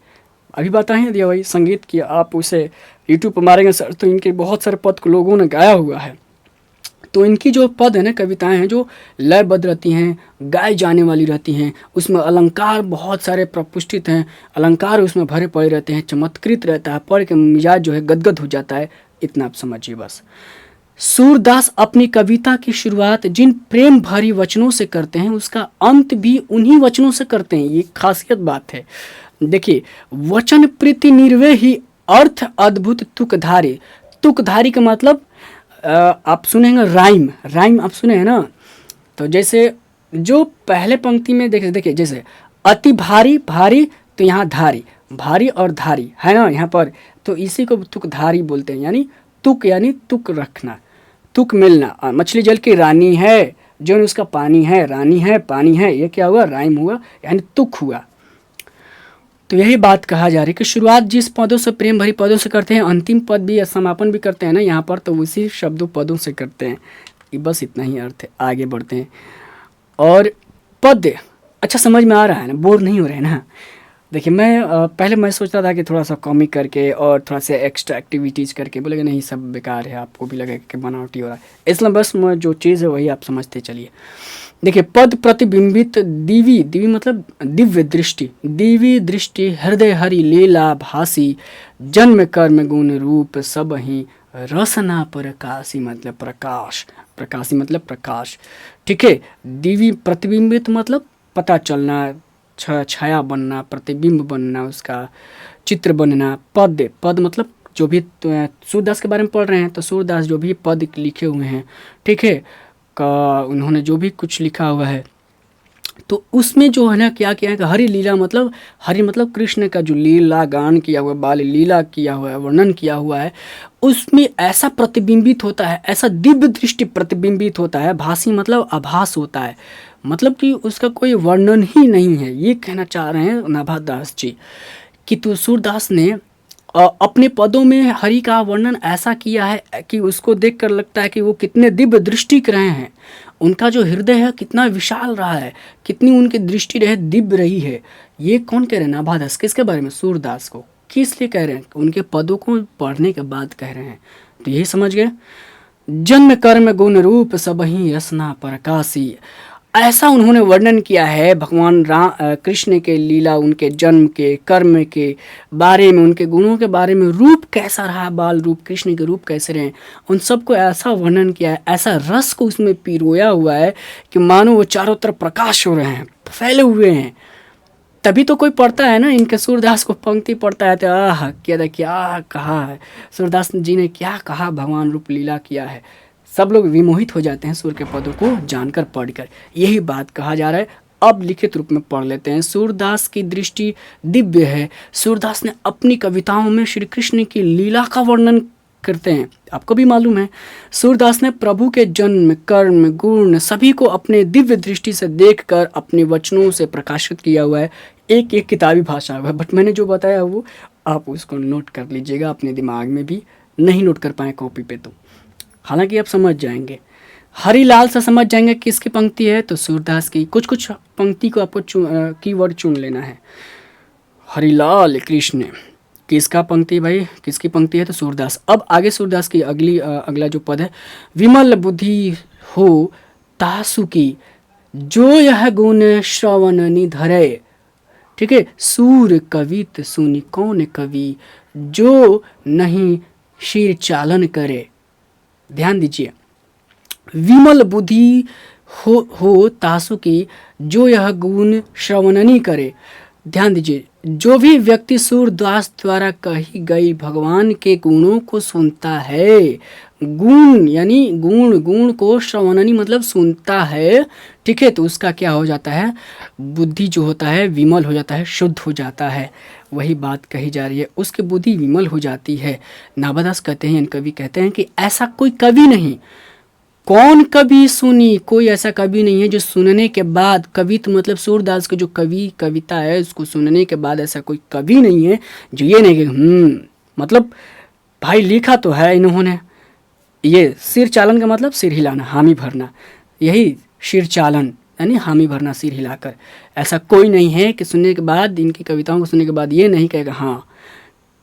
अभी बताएं दिया भाई, संगीत की आप उसे यूट्यूब पर मारेंगे सर तो इनके बहुत सारे पद को लोगों ने गाया हुआ है। तो इनकी जो पद है ना, कविताएं हैं जो लयबद्ध रहती हैं, गाए जाने वाली रहती हैं, उसमें अलंकार बहुत सारे प्रपुष्टित हैं, अलंकार उसमें भरे पड़े रहते हैं, चमत्कृत रहता है, पढ़ के मिजाज जो है गदगद हो जाता है। इतना आप समझिए बस। सूरदास अपनी कविता की शुरुआत जिन प्रेम भरी वचनों से करते हैं, उसका अंत भी उन्हीं वचनों से करते हैं। ये खासियत बात है। देखिए, वचन प्रीति निर्वेही अर्थ अद्भुत तुकधारी। तुकधारी का मतलब आप सुनेंगे राइम, राइम आप सुने हैं ना। तो जैसे जो पहले पंक्ति में देखिए जैसे अति भारी, भारी तो यहाँ धारी, भारी और धारी है ना यहाँ पर, तो इसी को तुकधारी बोलते हैं, यानी तुक रखना, तुक मिलना। और मछली जल की रानी है, जो उसका पानी है, रानी है पानी है, ये क्या हुआ, राइम हुआ, यानी तुक हुआ। तो यही बात कहा जा रही है कि शुरुआत जिस पदों से, प्रेम भरी पदों से करते हैं, अंतिम पद भी या समापन भी करते हैं ना यहाँ पर, तो उसी शब्दों पदों से करते हैं। बस इतना ही अर्थ है, आगे बढ़ते हैं। और पद अच्छा समझ में आ रहा है ना, बोर नहीं हो रहे हैं ना। देखिए पहले मैं सोचता था कि थोड़ा सा कॉमिक करके और थोड़ा सा एक्स्ट्रा एक्टिविटीज़ करके, बोलेगा नहीं सब बेकार है, आपको भी लगेगा कि बनावटी हो रहा है, इसलिए बस मैं जो चीज़ है वही आप समझते चलिए। देखिए पद प्रतिबिंबित दिवी, दिवी मतलब दिव्य दृष्टि, दिवी दृष्टि हृदय हरि लीला भासी, जन्म कर्म गुण रूप सब ही रसना प्रकाशी मतलब प्रकाश, प्रकाशी मतलब प्रकाश, ठीक है। दिवी प्रतिबिंबित मतलब पता चलना, छाया बनना, प्रतिबिंब बनना, उसका चित्र बनना। पद, पद मतलब जो भी सूरदास के बारे में पढ़ रहे हैं तो सूरदास जो भी पद लिखे हुए हैं, ठीक है, का उन्होंने जो भी कुछ लिखा हुआ है तो उसमें जो है ना क्या किया है कि हरि लीला मतलब, हरि मतलब कृष्ण का जो लीला गान किया हुआ है, बाल लीला किया हुआ है, वर्णन किया हुआ है, उसमें ऐसा प्रतिबिंबित होता है, ऐसा दिव्य दृष्टि प्रतिबिंबित होता है। भासी मतलब आभास होता है, मतलब कि उसका कोई वर्णन ही नहीं है। ये कहना चाह रहे हैं नाभादास जी कि तो सूरदास ने अपने पदों में हरि का वर्णन ऐसा किया है कि उसको देखकर लगता है कि वो कितने दिव्य दृष्टि के रहे हैं, उनका जो हृदय है कितना विशाल रहा है, कितनी उनकी दृष्टि रहे दिव्य रही है। ये कौन कह रहे हैं, नाभादास। किसके बारे में, सूरदास को। किस लिए कह रहे हैं, उनके पदों को पढ़ने के बाद कह रहे हैं। तो यही समझ गए, जन्म कर्म गुण रूप सबही रसना प्रकाशी, ऐसा उन्होंने वर्णन किया है भगवान कृष्ण के लीला, उनके जन्म के, कर्म के बारे में, उनके गुणों के बारे में, रूप कैसा रहा, बाल रूप कृष्ण के रूप कैसे रहे, उन सबको ऐसा वर्णन किया है, ऐसा रस को उसमें पिरोया हुआ है कि मानो वो चारों तरफ प्रकाश हो रहे हैं, फैले हुए हैं। तभी तो कोई पढ़ता है ना इनके, सूरदास को पंक्ति पढ़ता है तो आह क्या कहा है सूरदास जी ने, क्या कहा, भगवान रूप लीला किया है। सब लोग विमोहित हो जाते हैं सूर के पदों को जानकर पढ़कर, यही बात कहा जा रहा है। अब लिखित रूप में पढ़ लेते हैं। सूरदास की दृष्टि दिव्य है। सूरदास ने अपनी कविताओं में श्री कृष्ण की लीला का वर्णन करते हैं, आपको भी मालूम है। सूरदास ने प्रभु के जन्म, कर्म, गुण सभी को अपने दिव्य दृष्टि से देखकर अपने वचनों से प्रकाशित किया हुआ है। एक एक किताबी भाषा है, बट मैंने जो बताया वो आप उसको नोट कर लीजिएगा अपने दिमाग में भी, नहीं नोट कर पाए कॉपी पे तो हालांकि आप समझ जाएंगे, हरिलाल से समझ जाएंगे किसकी पंक्ति है, तो सूरदास की। कुछ कुछ पंक्ति को आपको कीवर्ड चुन लेना है। हरिलाल कृष्ण किसका पंक्ति भाई, किसकी पंक्ति है, तो सूरदास। अब आगे सूरदास की अगला जो पद है, विमल बुद्धि हो तासु की, जो यह गुण श्रवण निधरे, ठीक है। सूर कवित सुनि कौन कवि, जो नहीं शीर चालन करे। ध्यान दीजिए, विमल बुद्धि हो तासु की, जो यह गुण श्रवणनी करे। ध्यान दीजिए, जो भी व्यक्ति सूरदास द्वारा कही गई भगवान के गुणों को सुनता है, गुण यानी गुण को श्रवणनी मतलब सुनता है, ठीक है, तो उसका क्या हो जाता है, बुद्धि जो होता है विमल हो जाता है, शुद्ध हो जाता है। वही बात कही जा रही है, उसकी बुद्धि विमल हो जाती है। नाभादास कहते हैं, कवि कहते हैं कि ऐसा कोई कवि नहीं। कौन कवि सुनी, कोई ऐसा कवि नहीं है जो सुनने के बाद, कवित मतलब सूरदास के जो कविता है उसको सुनने के बाद ऐसा कोई कवि नहीं है जो ये नहीं कि मतलब भाई लिखा तो है इन्होंने, ये सिर चालन का मतलब सिर हिलाना, हामी भरना, यही सिर चालन यानी हामी भरना सिर हिलाकर। ऐसा कोई नहीं है कि सुनने के बाद, इनकी कविताओं को सुनने के बाद ये नहीं कहेगा हाँ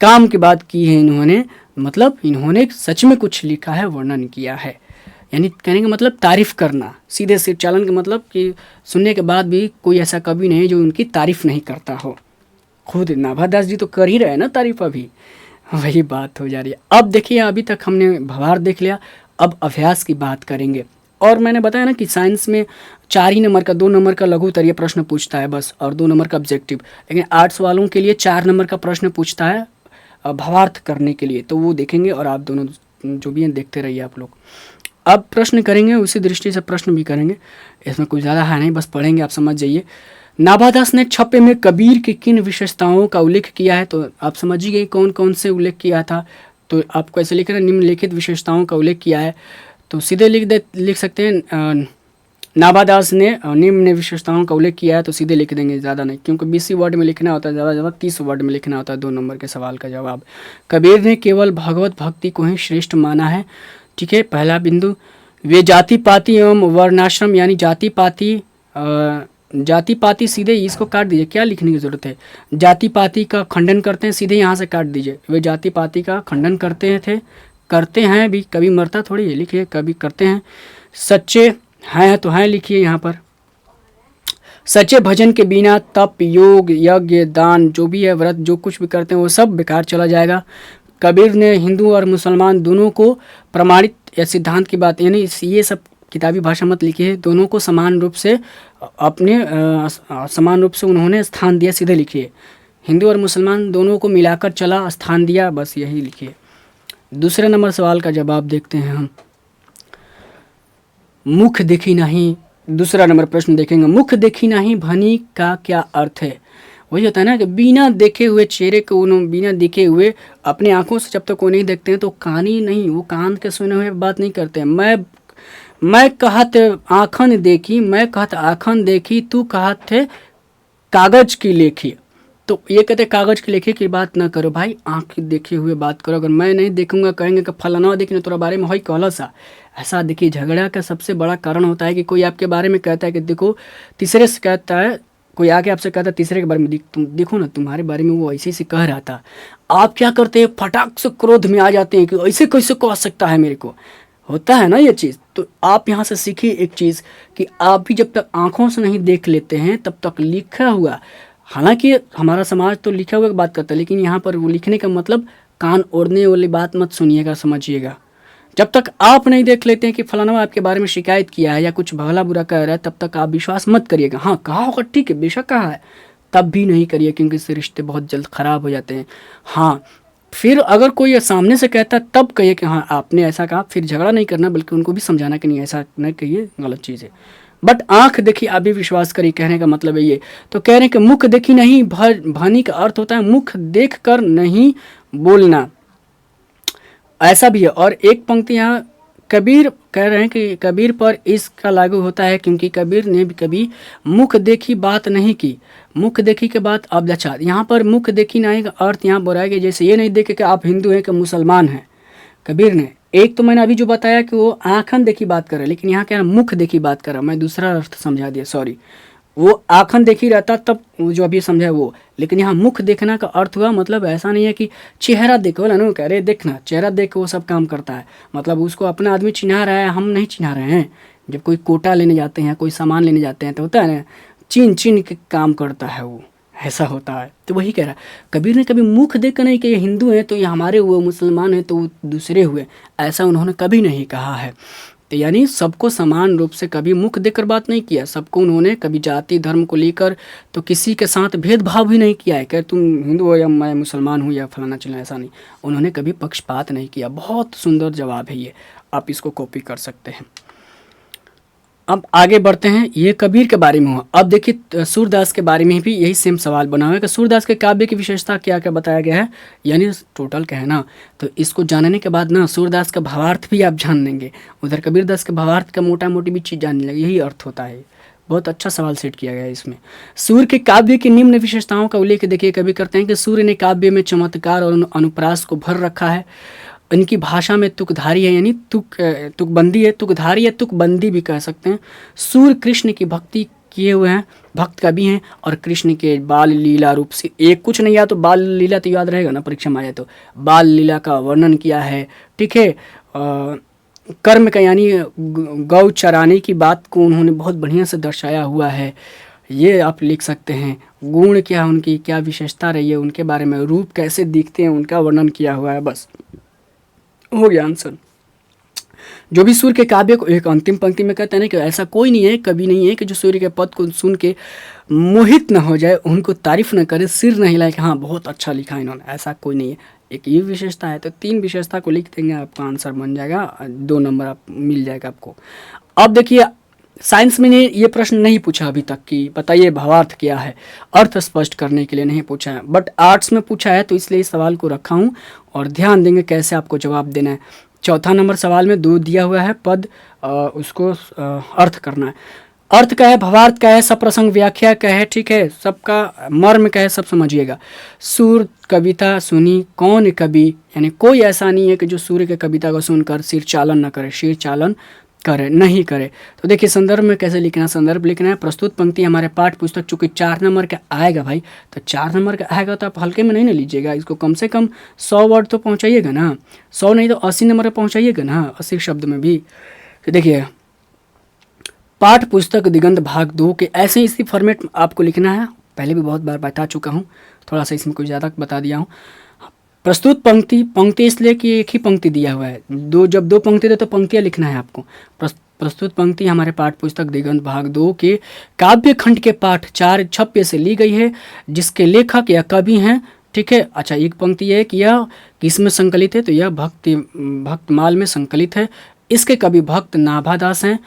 काम की बात की है इन्होंने, मतलब इन्होंने सच में कुछ लिखा है, वर्णन किया है। यानी कहने का मतलब तारीफ़ करना, सीधे सिर चालन का मतलब कि सुनने के बाद भी कोई ऐसा कवि नहीं जो उनकी तारीफ़ नहीं करता हो। खुद नाभादास जी तो कर ही रहे हैं ना तारीफ़, अभी वही बात हो जा रही है। अब देखिए, अभी तक हमने भावार्थ देख लिया, अब अभ्यास की बात करेंगे। और मैंने बताया ना कि साइंस में 4 ही नंबर का, 2 नंबर का लघु उत्तरीय प्रश्न पूछता है बस, और 2 नंबर का ऑब्जेक्टिव। लेकिन आर्ट्स वालों के लिए 4 नंबर का प्रश्न पूछता है भावार्थ करने के लिए, तो वो देखेंगे और आप दोनों जो भी हैं देखते रहिए आप लोग। अब प्रश्न करेंगे, उसी दृष्टि से प्रश्न भी करेंगे, इसमें कुछ ज़्यादा है नहीं, बस पढ़ेंगे, आप समझ जाइए। नाभादास ने छप्पे में कबीर की किन विशेषताओं का उल्लेख किया है, तो आप समझ ही गए कौन कौन से उल्लेख किया था। तो आपको ऐसे लिखना, निम्नलिखित विशेषताओं का उल्लेख किया है, तो सीधे लिख सकते हैं नाभादास ने निम्न विशेषताओं का उल्लेख किया है, तो सीधे लिख देंगे, ज़्यादा नहीं, क्योंकि 20 वर्ड में लिखना होता है, ज़्यादा ज़्यादा 30 वर्ड में लिखना होता है 2 नंबर के सवाल का जवाब। कबीर ने केवल भगवत भक्ति को ही श्रेष्ठ माना है, ठीक है, पहला बिंदु। वे जाति पाति एवं वर्णाश्रम यानी जाति पाति सीधे इसको काट दीजिए, क्या लिखने की ज़रूरत है। जाति पाति का खंडन करते हैं, सीधे यहाँ से काट दीजिए। वे जाति पाति का खंडन करते हैं भी, कभी मरता थोड़ी है, लिखिए कभी करते हैं। सच्चे हैं तो हैं लिखिए यहाँ पर। सच्चे भजन के बिना तप योग यज्ञ दान जो भी है व्रत जो कुछ भी करते हैं वो सब बेकार चला जाएगा। कबीर ने हिंदू और मुसलमान दोनों को प्रमाणित या सिद्धांत की बात, यानी ये सब किताबी भाषा मत लिखिए, दोनों को समान रूप से उन्होंने स्थान दिया, सीधे लिखिए। हिंदू और मुसलमान दोनों को मिलाकर चला, स्थान दिया, बस यही लिखिए। दूसरे नंबर सवाल का जवाब देखते हैं हम। मुख देखी नहीं, दूसरा नंबर प्रश्न देखेंगे। मुख देखी नहीं भनी का क्या अर्थ है। वही होता है ना कि बिना देखे हुए चेहरे को, बिना देखे हुए अपनी आंखों से जब तक वो नहीं देखते हैं तो कान ही नहीं, वो कान के सुने हुए बात नहीं करते हैं। मैं कहत आँखन देखी, मैं कहत आँखन देखी, तू कहत कागज की लेखी। तो ये कहते कागज की लेखी की बात ना करो भाई, आँख देखे हुए बात करो। अगर मैं नहीं देखूंगा कहेंगे कि फलाना देखी तोरा बारे में हई कहला सा। ऐसा देखिए, झगड़ा का सबसे बड़ा कारण होता है कि कोई आपके बारे में कहता है कि देखो, तीसरे से कहता है, कोई आके आपसे कहता है तीसरे के बारे में, तुम देखो ना तुम्हारे बारे में वो ऐसे कह रहा था। आप क्या करते हैं, फटाक से क्रोध में आ जाते हैं कि ऐसे कैसे कह सकता है मेरे को। होता है ना ये चीज़। तो आप यहाँ से सीखिए एक चीज़ कि आप भी जब तक आँखों से नहीं देख लेते हैं तब तक लिखा हुआ, हालांकि हमारा समाज तो लिखा हुआ की बात करता है, लेकिन यहाँ पर वो लिखने का मतलब कान ओढ़ने वाली बात मत सुनिएगा, समझिएगा। जब तक आप नहीं देख लेते हैं कि फलाना आपके बारे में शिकायत किया है या कुछ भला बुरा कह रहा है, तब तक आप विश्वास मत करिएगा। हाँ कहा होगा, ठीक है, बेशक कहा है, तब भी नहीं करिए, क्योंकि इससे रिश्ते बहुत जल्द ख़राब हो जाते हैं। हाँ, फिर अगर कोई सामने से कहता है तब कहिए कि हाँ आपने ऐसा कहा, फिर झगड़ा नहीं करना, बल्कि उनको भी समझाना कि नहीं ऐसा नहीं कहिए, गलत चीज़ है। बट आंख देखी आप भी विश्वास करिए, कहने का मतलब है ये। तो कह रहे हैं कि मुख देखी नहीं भानी का अर्थ होता है मुख देख कर नहीं बोलना, ऐसा भी है। और एक पंक्ति यहाँ कबीर कह रहे हैं कि कबीर पर इसका लागू होता है, क्योंकि कबीर ने भी कभी मुख देखी बात नहीं की। मुख देखी के बाद अब अच्छा, यहाँ पर मुख देखी नहीं का अर्थ यहाँ बोला है कि जैसे ये नहीं देखे कि आप हिंदू हैं कि मुसलमान हैं। कबीर ने एक तो मैंने अभी जो बताया कि वो आँखन देखी बात कर रहा है, लेकिन यहाँ क्या मुख देखी बात कर रहा है, मैं दूसरा अर्थ समझा दिया, सॉरी। वो आँखन देखी रहता तब जो अभी समझा वो, लेकिन यहाँ मुख देखना का अर्थ हुआ, मतलब ऐसा नहीं है कि चेहरा देखो बोला ना, कह रहे देखना, चेहरा देख के वो सब काम करता है, मतलब उसको अपना आदमी चिन्हा रहा है, हम नहीं चिन्हा रहे हैं। जब कोई कोटा लेने जाते हैं, कोई सामान लेने जाते हैं तो होता है ना, चिन्ह के काम करता है वो, ऐसा होता है। तो वही कह रहा है कबीर ने कभी मुख देख कर नहीं कि ये हिंदू हैं तो ये हमारे हुए, मुसलमान हैं तो वो दूसरे हुए, ऐसा उन्होंने कभी नहीं कहा है। तो यानी सबको समान रूप से कभी मुख देकर बात नहीं किया, सबको उन्होंने कभी जाति धर्म को लेकर तो किसी के साथ भेदभाव भी नहीं किया है कि तुम हिंदू हो या मैं मुसलमान हूँ या फलाना चलना, ऐसा नहीं, उन्होंने कभी पक्षपात नहीं किया। बहुत सुंदर जवाब है ये, आप इसको कॉपी कर सकते हैं। अब आगे बढ़ते हैं, ये कबीर के बारे में हुआ। अब देखिए सूरदास के बारे में भी यही सेम सवाल बना हुआ है कि सूरदास के काव्य की विशेषता क्या क्या बताया गया है, यानी टोटल क्या है ना। तो इसको जानने के बाद ना सूरदास का भावार्थ भी आप जान लेंगे, उधर कबीरदास के भावार्थ का मोटा मोटी भी चीज़ जानने लगे, यही अर्थ होता है। बहुत अच्छा सवाल सेट किया गया है इसमें। सूर्य के काव्य की निम्न विशेषताओं का उल्लेख देखिए, कवि करते हैं कि सूर्य ने काव्य में चमत्कार और अनुप्रास को भर रखा है। इनकी भाषा में तुकधारी है, यानी तुकबंदी है, तुकधारी है, तुकबंदी भी कह सकते हैं। सूर्य कृष्ण की भक्ति किए हुए हैं, भक्त कवि हैं, और कृष्ण के बाल लीला रूप से एक कुछ नहीं, या तो बाल लीला तो याद रहेगा ना, परीक्षा में आ जाए तो बाल लीला का वर्णन किया है, ठीक है। कर्म का यानी गौ चराने की बात को उन्होंने बहुत बढ़िया से दर्शाया हुआ है, ये आप लिख सकते हैं। गुण क्या, उनकी क्या विशेषता रही है, उनके बारे में, रूप कैसे दिखते हैं उनका वर्णन किया हुआ है, बस हो गया आंसर। जो भी सूर्य के काव्य को एक अंतिम पंक्ति में कहते हैं ना कि ऐसा कोई नहीं है, कभी नहीं है कि जो सूर्य के पद को सुन के मोहित न हो जाए, उनको तारीफ न करे, सिर नहीं हिलाए कि हाँ बहुत अच्छा लिखा इन्होंने, ऐसा कोई नहीं है। एक ये विशेषता है, तो 3 विशेषता को लिख देंगे, आपका आंसर बन जाएगा, 2 नंबर आप मिल जाएगा आपको। अब देखिए साइंस में ये प्रश्न नहीं पूछा अभी तक कि बताइए भावार्थ क्या है, अर्थ स्पष्ट करने के लिए नहीं पूछा है, बट आर्ट्स में पूछा है, तो इसलिए इस सवाल को रखा हूँ और ध्यान देंगे कैसे आपको जवाब देना है। चौथा नंबर सवाल में 2 दिया हुआ है पद, उसको अर्थ करना है। अर्थ क्या है, भावार्थ क्या है, सप्रसंग व्याख्या क्या है, ठीक है, सबका मर्म क्या है, सब समझिएगा। सूर कविता सुनी, कौन कवि, यानी कोई ऐसा नहीं है कि जो सूर्य के कविता को सुनकर सिर चालन न करे, सिर चालन करे नहीं करे। तो देखिए संदर्भ में कैसे लिखना है, संदर्भ लिखना है। प्रस्तुत पंक्ति हमारे पाठ पुस्तक चूंकि 4 नंबर का आएगा भाई, तो 4 नंबर का आएगा तो आप हल्के में नहीं ना लीजिएगा, इसको कम से कम 100 वर्ड तो पहुंचाइएगा ना, 100 नहीं तो 80 नंबर पर पहुंचाइएगा ना, 80 शब्द में भी। तो देखिए पाठ पुस्तक दिगंत भाग 2 के ऐसे इसी फॉर्मेट आपको लिखना है, पहले भी बहुत बार बता चुका हूँ, थोड़ा सा इसमें कुछ ज़्यादा बता दिया हूँ। प्रस्तुत पंक्ति इसलिए कि एक ही पंक्ति दिया हुआ है, जब 2 पंक्ति दे तो पंक्तियाँ लिखना है आपको। प्रस्तुत पंक्ति हमारे पाठ पुस्तक दिगंत भाग 2 के काव्य खंड के पाठ 4 छप्पे से ली गई है, जिसके लेखक या कवि हैं, ठीक है। अच्छा, एक पंक्ति है कि यह किसमें संकलित है, तो यह भक्तमाल में संकलित है। इसके कवि भक्त नाभादास हैं,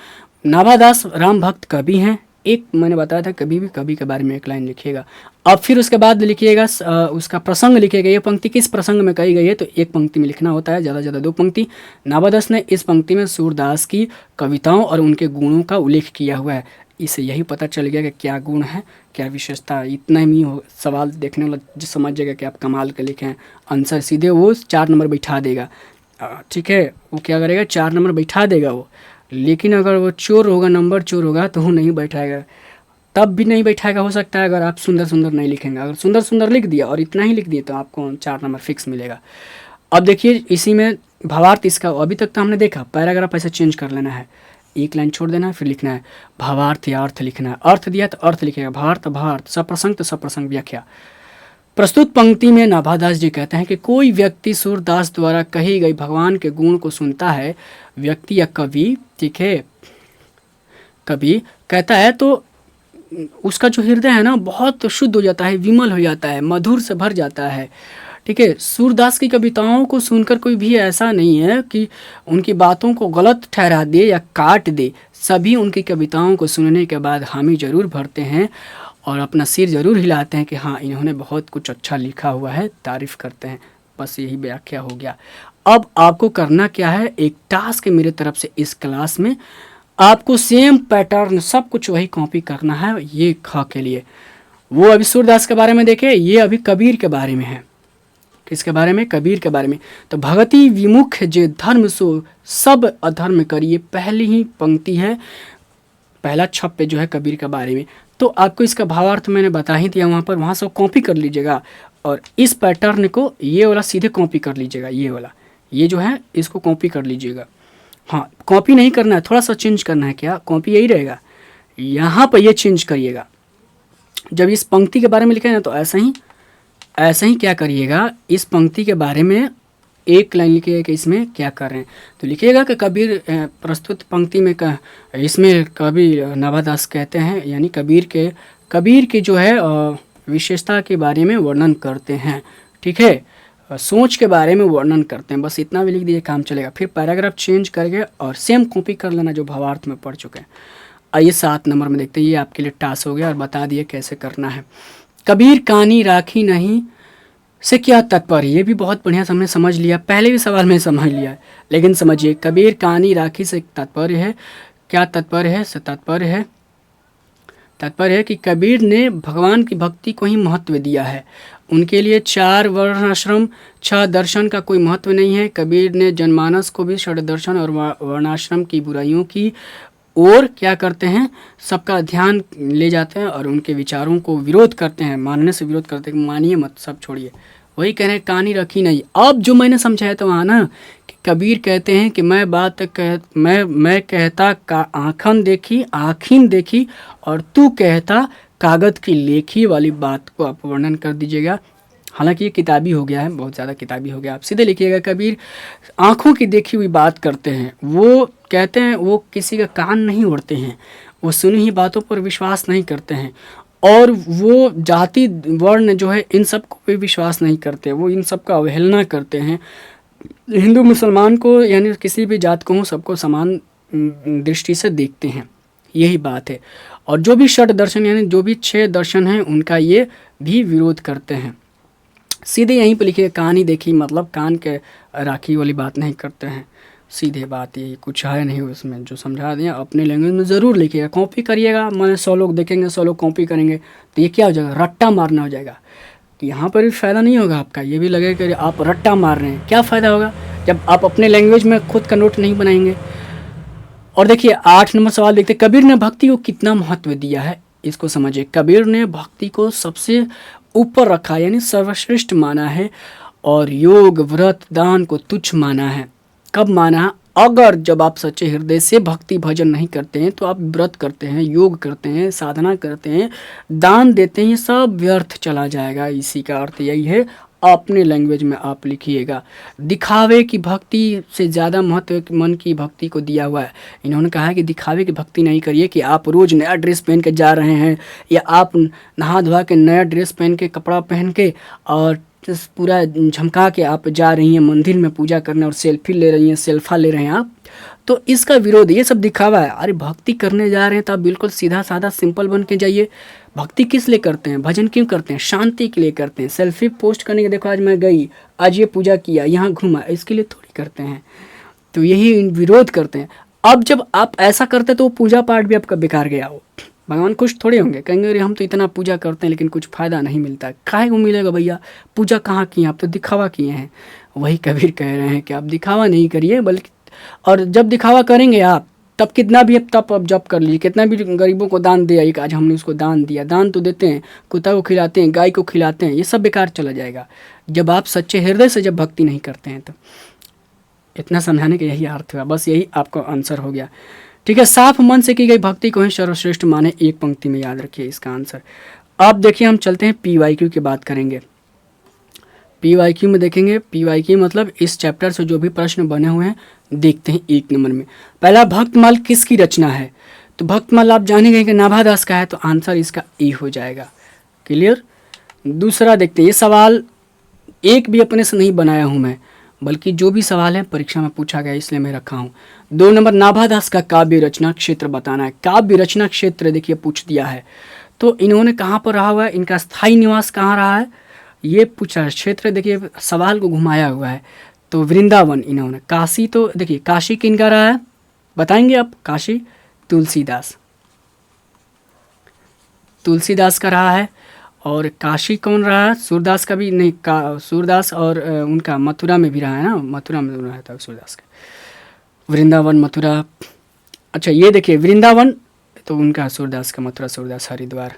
नाभादास राम भक्त कवि हैं। एक मैंने बताया था कभी भी कवि के बारे में 1 लाइन लिखिएगा। अब फिर उसके बाद लिखिएगा उसका प्रसंग लिखिएगा, ये पंक्ति किस प्रसंग में कही गई है, तो 1 पंक्ति में लिखना होता है, ज़्यादा से ज़्यादा 2 पंक्ति। नाभादास ने इस पंक्ति में सूरदास की कविताओं और उनके गुणों का उल्लेख किया हुआ है। इससे यही पता चल गया कि क्या गुण है, क्या विशेषता। इतना ही हो, सवाल देखने वाला जो समझ जाएगा कि आप कमाल के लिखे हैं, आंसर सीधे वो 4 नंबर बैठा देगा, ठीक है। वो क्या करेगा, 4 नंबर बैठा देगा वो। लेकिन अगर वो चोर होगा, नंबर चोर होगा, तो वो नहीं बैठाएगा, तब भी नहीं बैठाएगा। हो सकता है अगर आप सुंदर सुंदर नहीं लिखेंगे, अगर सुंदर सुंदर लिख दिया और इतना ही लिख दिया तो आपको 4 नंबर फिक्स मिलेगा। अब देखिए इसी में भावार्थ इसका अभी तक तो हमने देखा, पैराग्राफ ऐसे चेंज कर लेना है, 1 लाइन छोड़ देना है, फिर लिखना है भावार्थ या अर्थ लिखना है। अर्थ दिया तो अर्थ लिखेगा, भावार्थ भावार्थ, सप्रसंग तो सप्रसंग व्याख्या। प्रस्तुत पंक्ति में नाभादास जी कहते हैं कि कोई व्यक्ति सूरदास द्वारा कही गई भगवान के गुण को सुनता है, व्यक्ति या कवि, ठीक है, कवि कहता है तो उसका जो हृदय है ना बहुत शुद्ध हो जाता है, विमल हो जाता है, मधुर से भर जाता है, ठीक है। सूरदास की कविताओं को सुनकर कोई भी ऐसा नहीं है कि उनकी बातों को गलत ठहरा दे या काट दे। सभी उनकी कविताओं को सुनने के बाद हामी जरूर भरते हैं और अपना सिर जरूर हिलाते हैं कि हाँ इन्होंने बहुत कुछ अच्छा लिखा हुआ है, तारीफ करते हैं। बस यही व्याख्या हो गया। अब आपको करना क्या है, एक टास्क है मेरे तरफ से इस क्लास में, आपको सेम पैटर्न सब कुछ वही कॉपी करना है। ये ख के लिए वो अभी सूरदास के बारे में देखे, ये अभी कबीर के बारे में है। किसके बारे में, कबीर के बारे में। तो भगति विमुख जे धर्म सो सब अधर्म करिए, पहली ही पंक्ति है, पहला छप्पे जो है कबीर के बारे में। तो आपको इसका भावार्थ मैंने बता ही दिया वहाँ पर, वहाँ से कॉपी कर लीजिएगा और इस पैटर्न को ये वाला सीधे कॉपी कर लीजिएगा, ये वाला, ये जो है इसको कॉपी कर लीजिएगा। हाँ, कॉपी नहीं करना है, थोड़ा सा चेंज करना है। क्या कॉपी यही रहेगा, यहाँ पर ये चेंज करिएगा। जब इस पंक्ति के बारे में लिखें ना तो ऐसा ही क्या करिएगा, इस पंक्ति के बारे में 1 लाइन लिखिएगा कि इसमें क्या कर रहे हैं। तो लिखिएगा कि कबीर प्रस्तुत पंक्ति में इसमें कबीर नाभादास कहते हैं, यानी कबीर के जो है विशेषता के बारे में वर्णन करते हैं, ठीक है, सोच के बारे में वर्णन करते हैं। बस इतना भी लिख दीजिए, काम चलेगा। फिर पैराग्राफ चेंज करके और सेम कॉपी कर लेना जो भावार्थ में पढ़ चुके हैं। आइए 7 नंबर में देखते हैं, ये आपके लिए टास्क हो गया और बता दिए कैसे करना है। कबीर कानी राखी नहीं से क्या तात्पर्य, ये भी बहुत बढ़िया हमने समझ लिया, पहले भी सवाल में समझ लिया, लेकिन समझिए कबीर कानी राखी से तात्पर्य है, क्या तात्पर्य है, से तात्पर्य है कि कबीर ने भगवान की भक्ति को ही महत्व दिया है। उनके लिए 4 वर्णाश्रम 6 दर्शन का कोई महत्व नहीं है। कबीर ने जनमानस को भी षड दर्शन और वर्णाश्रम की बुराइयों की और क्या करते हैं, सबका ध्यान ले जाते हैं और उनके विचारों को विरोध करते हैं, मानने से विरोध करते हैं, मानिए मत, सब छोड़िए। वही कह रहे हैं कहानी रखी नहीं। अब जो मैंने समझाया तो वहाँ ना कि कबीर कहते हैं कि मैं कहता का आँखिन देखी और तू कहता कागज की लेखी वाली बात को आप वर्णन कर दीजिएगा। हालांकि ये किताबी हो गया है, बहुत ज़्यादा किताबी हो गया। आप सीधे लिखिएगा कबीर आँखों की देखी हुई बात करते हैं। वो कहते हैं वो किसी का कान नहीं ओढ़ते हैं, वो सुनी हुई बातों पर विश्वास नहीं करते हैं और वो जाति वर्ण जो है इन सब को भी विश्वास नहीं करते, वो इन सब का अवहेलना करते हैं। हिंदू मुसलमान को यानी किसी भी जात को हो सबको समान दृष्टि से देखते हैं, यही बात है। और जो भी षट दर्शन यानी जो भी 6 दर्शन हैं उनका ये भी विरोध करते हैं। सीधे यहीं पर लिखिए, कहानी देखी मतलब कान के राखी वाली बात नहीं करते हैं, सीधे बात यही, कुछ है नहीं उसमें, जो समझा दिया अपने लैंग्वेज में ज़रूर लिखिएगा, कॉपी करिएगा। मैंने 100 लोग देखेंगे, 100 लोग कॉपी करेंगे तो ये क्या हो जाएगा, रट्टा मारना हो जाएगा। तो यहाँ पर भी फ़ायदा नहीं होगा आपका, ये भी लगेगा कि आप रट्टा मार रहे हैं। क्या फ़ायदा होगा जब आप अपने लैंग्वेज में खुद का नोट नहीं बनाएंगे। और देखिए 8 नंबर सवाल देखते, कबीर ने भक्ति को कितना महत्व दिया है, इसको समझिए। कबीर ने भक्ति को सबसे ऊपर रखा यानी सर्वश्रेष्ठ माना है, और योग व्रत दान को तुच्छ माना है। कब माना है, अगर जब आप सच्चे हृदय से भक्ति भजन नहीं करते हैं तो आप व्रत करते हैं, योग करते हैं, साधना करते हैं, दान देते हैं, ये सब व्यर्थ चला जाएगा। इसी का अर्थ यही है, अपने लैंग्वेज में आप लिखिएगा। दिखावे की भक्ति से ज़्यादा महत्व मन की भक्ति को दिया हुआ है। इन्होंने कहा है कि दिखावे की भक्ति नहीं करिए कि आप रोज़ नया ड्रेस पहन के जा रहे हैं, या आप नहा धोवा के नया ड्रेस पहन के, कपड़ा पहन के और पूरा झमका के आप जा रही हैं मंदिर में पूजा करने और सेल्फी ले रही हैं, सेल्फा ले रहे हैं आप, तो इसका विरोध, ये सब दिखावा है। अरे भक्ति करने जा रहे हैं तो आप बिल्कुल सीधा साधा सिंपल बन के जाइए। भक्ति किस लिए करते हैं, भजन क्यों करते हैं, शांति के लिए करते हैं। सेल्फी पोस्ट करने के, देखो आज मैं गई, आज ये पूजा किया, यहाँ घूमा, इसके लिए थोड़ी करते हैं। तो यही विरोध करते हैं। अब जब आप ऐसा करते तो वो पूजा पाठ भी आपका बेकार गया हो, भगवान खुश थोड़े होंगे, कहेंगे अरे हम तो इतना पूजा करते हैं लेकिन कुछ फ़ायदा नहीं मिलता। काहे को मिलेगा भैया, पूजा कहाँ किए, आप तो दिखावा किए हैं। वही कबीर कह रहे हैं कि आप दिखावा नहीं करिए, बल्कि और जब दिखावा करेंगे आप तब कितना भी तप अब जप कर लीजिए, कितना भी गरीबों को दान दिया, एक आज हमने उसको दान दिया, दान तो देते हैं, कुत्ता को खिलाते हैं, गाय को खिलाते हैं, ये सब बेकार चला जाएगा जब आप सच्चे हृदय से जब भक्ति नहीं करते हैं। तो इतना समझाने का यही अर्थ हुआ, बस यही आपका आंसर हो गया। ठीक है, साफ मन से की गई भक्ति को ही सर्वश्रेष्ठ माने, एक पंक्ति में याद रखिए इसका आंसर। अब देखिए हम चलते हैं PYQ की बात करेंगे। PYQ में देखेंगे, PYQ मतलब इस चैप्टर से जो भी प्रश्न बने हुए हैं देखते हैं। 1 नंबर में पहला, भक्तमाल किसकी रचना है, तो भक्तमाल आप जानेंगे कि नाभादास का है, तो आंसर इसका E हो जाएगा। क्लियर। दूसरा देखते हैं, ये सवाल एक भी अपने से नहीं बनाया हूँ मैं, बल्कि जो भी सवाल है परीक्षा में पूछा गया इसलिए मैं रखा हूँ। 2 नंबर, नाभादास का काव्य रचना क्षेत्र बताना है। काव्य रचना क्षेत्र देखिए पूछ दिया है, तो इन्होंने कहाँ पर रहा हुआ है, इनका स्थायी निवास कहाँ रहा है, ये पूछा है। क्षेत्र देखिए सवाल को घुमाया हुआ है, तो वृंदावन इन्होंने। काशी तो देखिए काशी किनका रहा है बताएंगे आप, काशी तुलसीदास, तुलसीदास का रहा है। और काशी कौन रहा है, सूरदास का भी नहीं, सूरदास और उनका मथुरा में भी रहा है ना, मथुरा में रहा था सूरदास का। वृंदावन मथुरा, अच्छा ये देखिए वृंदावन तो उनका सूरदास का, मथुरा सूरदास, हरिद्वार,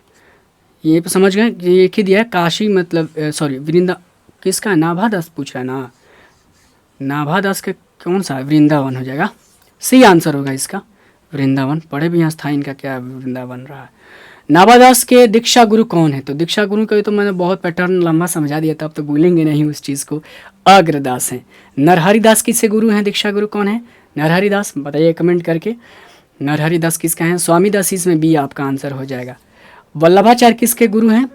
ये समझ गए। ये एक ही दिया है, काशी मतलब सॉरी किसका, नाभादास पूछ रहा है ना, नाभादास का कौन सा है, वृंदावन हो जाएगा, सही आंसर होगा इसका वृंदावन। पढ़े भी यहाँ स्थाई इनका क्या वृंदावन रहा है। नाभादास के दीक्षा गुरु कौन है, तो दीक्षा गुरु का तो मैंने बहुत पैटर्न लंबा समझा दिया था, अब तो भूलेंगे नहीं उस चीज़ को। अग्रदास हैं। नरहरिदास किससे गुरु हैं, दीक्षा गुरु कौन है, नरहरिदास, बताइए कमेंट करके। नरहरिदास किसका है, स्वामी दास, इसमें भी आपका आंसर हो जाएगा। वल्लभाचार्य किसके गुरु हैं,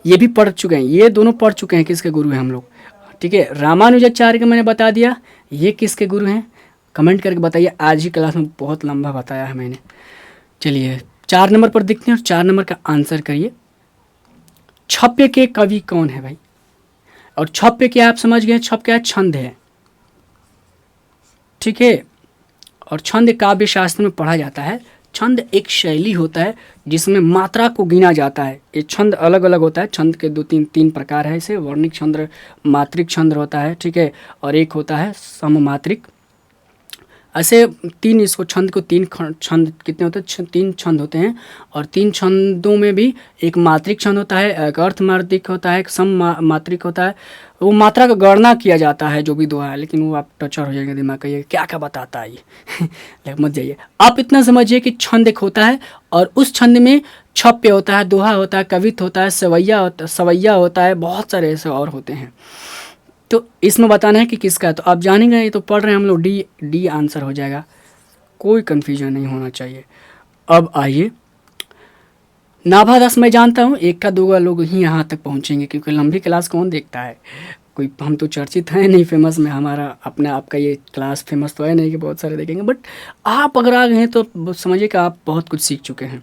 ये भी पढ़ चुके हैं, ये दोनों पढ़ चुके हैं किसके गुरु हैं हम लोग। ठीक है, रामानुजाचार्य का मैंने बता दिया, ये किसके गुरु हैं, कमेंट करके बताइए। आज ही क्लास में बहुत लंबा बताया है मैंने। चलिए 4 नंबर पर देखते हैं और 4 नंबर का आंसर करिए। छप्य के कवि कौन है भाई, और छप्य क्या आप समझ गए, छप क्या है, छंद है। ठीक है, और छंद काव्य शास्त्र में पढ़ा जाता है। छंद एक शैली होता है जिसमें मात्रा को गिना जाता है। ये छंद अलग अलग होता है, छंद के 2-3 प्रकार है इसे, वर्णिक छंद, मात्रिक छंद होता है, ठीक है, और एक होता है सममात्रिक। ऐसे 3 इसको छंद को 3 छंद कितने होते हैं, 3 छंद होते हैं। और 3 छंदों में भी एक मात्रिक छंद होता है, एक अर्धमात्रिक होता है, एक सममात्रिक होता है। वो मात्रा का गणना किया जाता है जो भी दोहा है, लेकिन वो आप टचर हो जाएंगे दिमाग का, ये क्या क्या बताता है ये मत जाइए। आप इतना समझिए कि छंद एक होता है और उस छंद में छप्य होता है, दोहा होता है, कवित्व होता है, सवैया होता है, बहुत सारे ऐसे और होते हैं। तो इसमें बताना है कि किसका है, तो आप जानेंगे। ये तो पढ़ रहे हैं हम लोग, डी आंसर हो जाएगा, कोई कन्फ्यूजन नहीं होना चाहिए। अब आइए नाभा दास मैं जानता हूँ एक का दो लोग ही यहाँ तक पहुँचेंगे, क्योंकि लंबी क्लास कौन देखता है। कोई हम तो चर्चित हैं नहीं फेमस में, हमारा अपना आपका ये क्लास फेमस तो है नहीं कि बहुत सारे देखेंगे, बट आप अगर आ गए हैं तो समझिए कि आप बहुत कुछ सीख चुके हैं।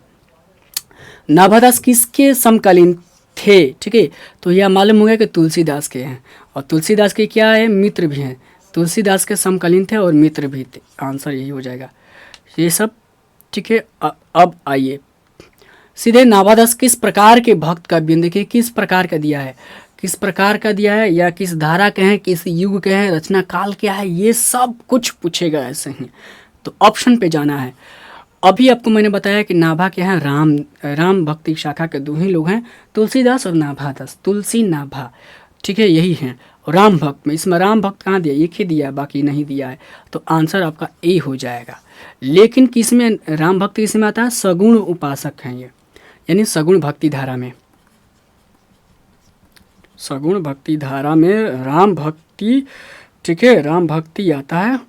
नाभादास किसके समकालीन थे, ठीक है, तो यह मालूम हो गया कि तुलसीदास के हैं, और तुलसीदास के क्या है, मित्र भी हैं। तुलसीदास के समकालीन थे और मित्र भी थे, आंसर यही हो जाएगा ये सब, ठीक है। अब आइए सीधे नाभादास किस प्रकार के भक्त का व्यंजन, देखिए किस प्रकार का दिया है, किस प्रकार का दिया है, या किस धारा के हैं, किस युग के हैं, रचना काल क्या है, ये सब कुछ पूछेगा ऐसे ही। तो ऑप्शन पे जाना है। अभी आपको मैंने बताया कि नाभा के हैं राम भक्ति शाखा के दो ही लोग हैं, तुलसीदास और नाभादास, तुलसी नाभा, ठीक है, यही हैं। और राम भक्त में, इसमें राम भक्त कहाँ दिया, एक ही दिया है, बाकी नहीं दिया है, तो आंसर आपका ए हो जाएगा। लेकिन किस में राम भक्ति किस में आता है, सगुण उपासक हैं ये, यानी सगुण भक्ति धारा में, सगुण भक्ति धारा में राम भक्ति, ठीक है, राम भक्ति आता है।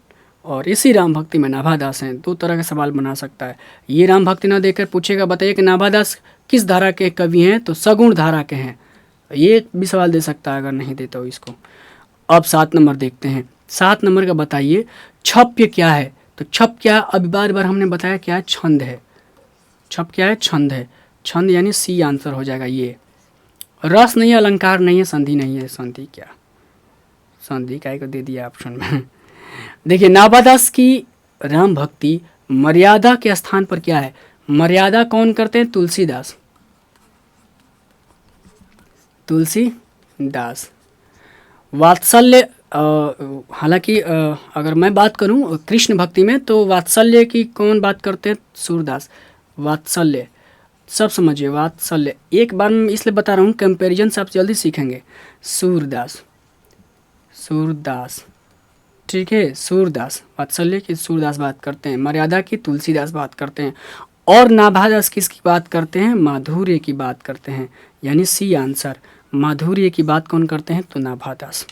और इसी राम भक्ति में नाभादास हैं। दो तरह के सवाल बना सकता है, ये राम भक्ति ना देकर पूछेगा बताइए कि नाभादास किस धारा के कवि हैं, तो सगुण धारा के हैं, ये भी सवाल दे सकता है अगर नहीं देता हो इसको। अब 7 नंबर देखते हैं, 7 नंबर का बताइए छप्य क्या है, तो छप क्या, अभी बार बार हमने बताया क्या है, छंद है। छप क्या है, छंद है, छंद यानी सी आंसर हो जाएगा ये। रस नहीं है, अलंकार नहीं है, संधि नहीं है, संधि क्या, संधि काय को दे दिया ऑप्शन में। देखिए नाभादास की राम भक्ति मर्यादा के स्थान पर क्या है, मर्यादा कौन करते हैं, तुलसीदास, तुलसीदास। वात्सल्य, हालांकि अगर मैं बात करूं कृष्ण भक्ति में तो वात्सल्य की कौन बात करते हैं, सूरदास। वात्सल्य सब समझिए, वात्सल्य एक बार मैं इसलिए बता रहा हूँ कंपैरिजन से आप जल्दी सीखेंगे। सूरदास, सूरदास, ठीक है, सूरदास, वात्सल्य की सूरदास बात करते हैं, मर्यादा की तुलसीदास बात करते हैं, और नाभादास किसकी बात करते हैं, माधुर्य की बात करते हैं, यानी सी आंसर, माधुर्य की बात कौन करते हैं, तो नाभादास।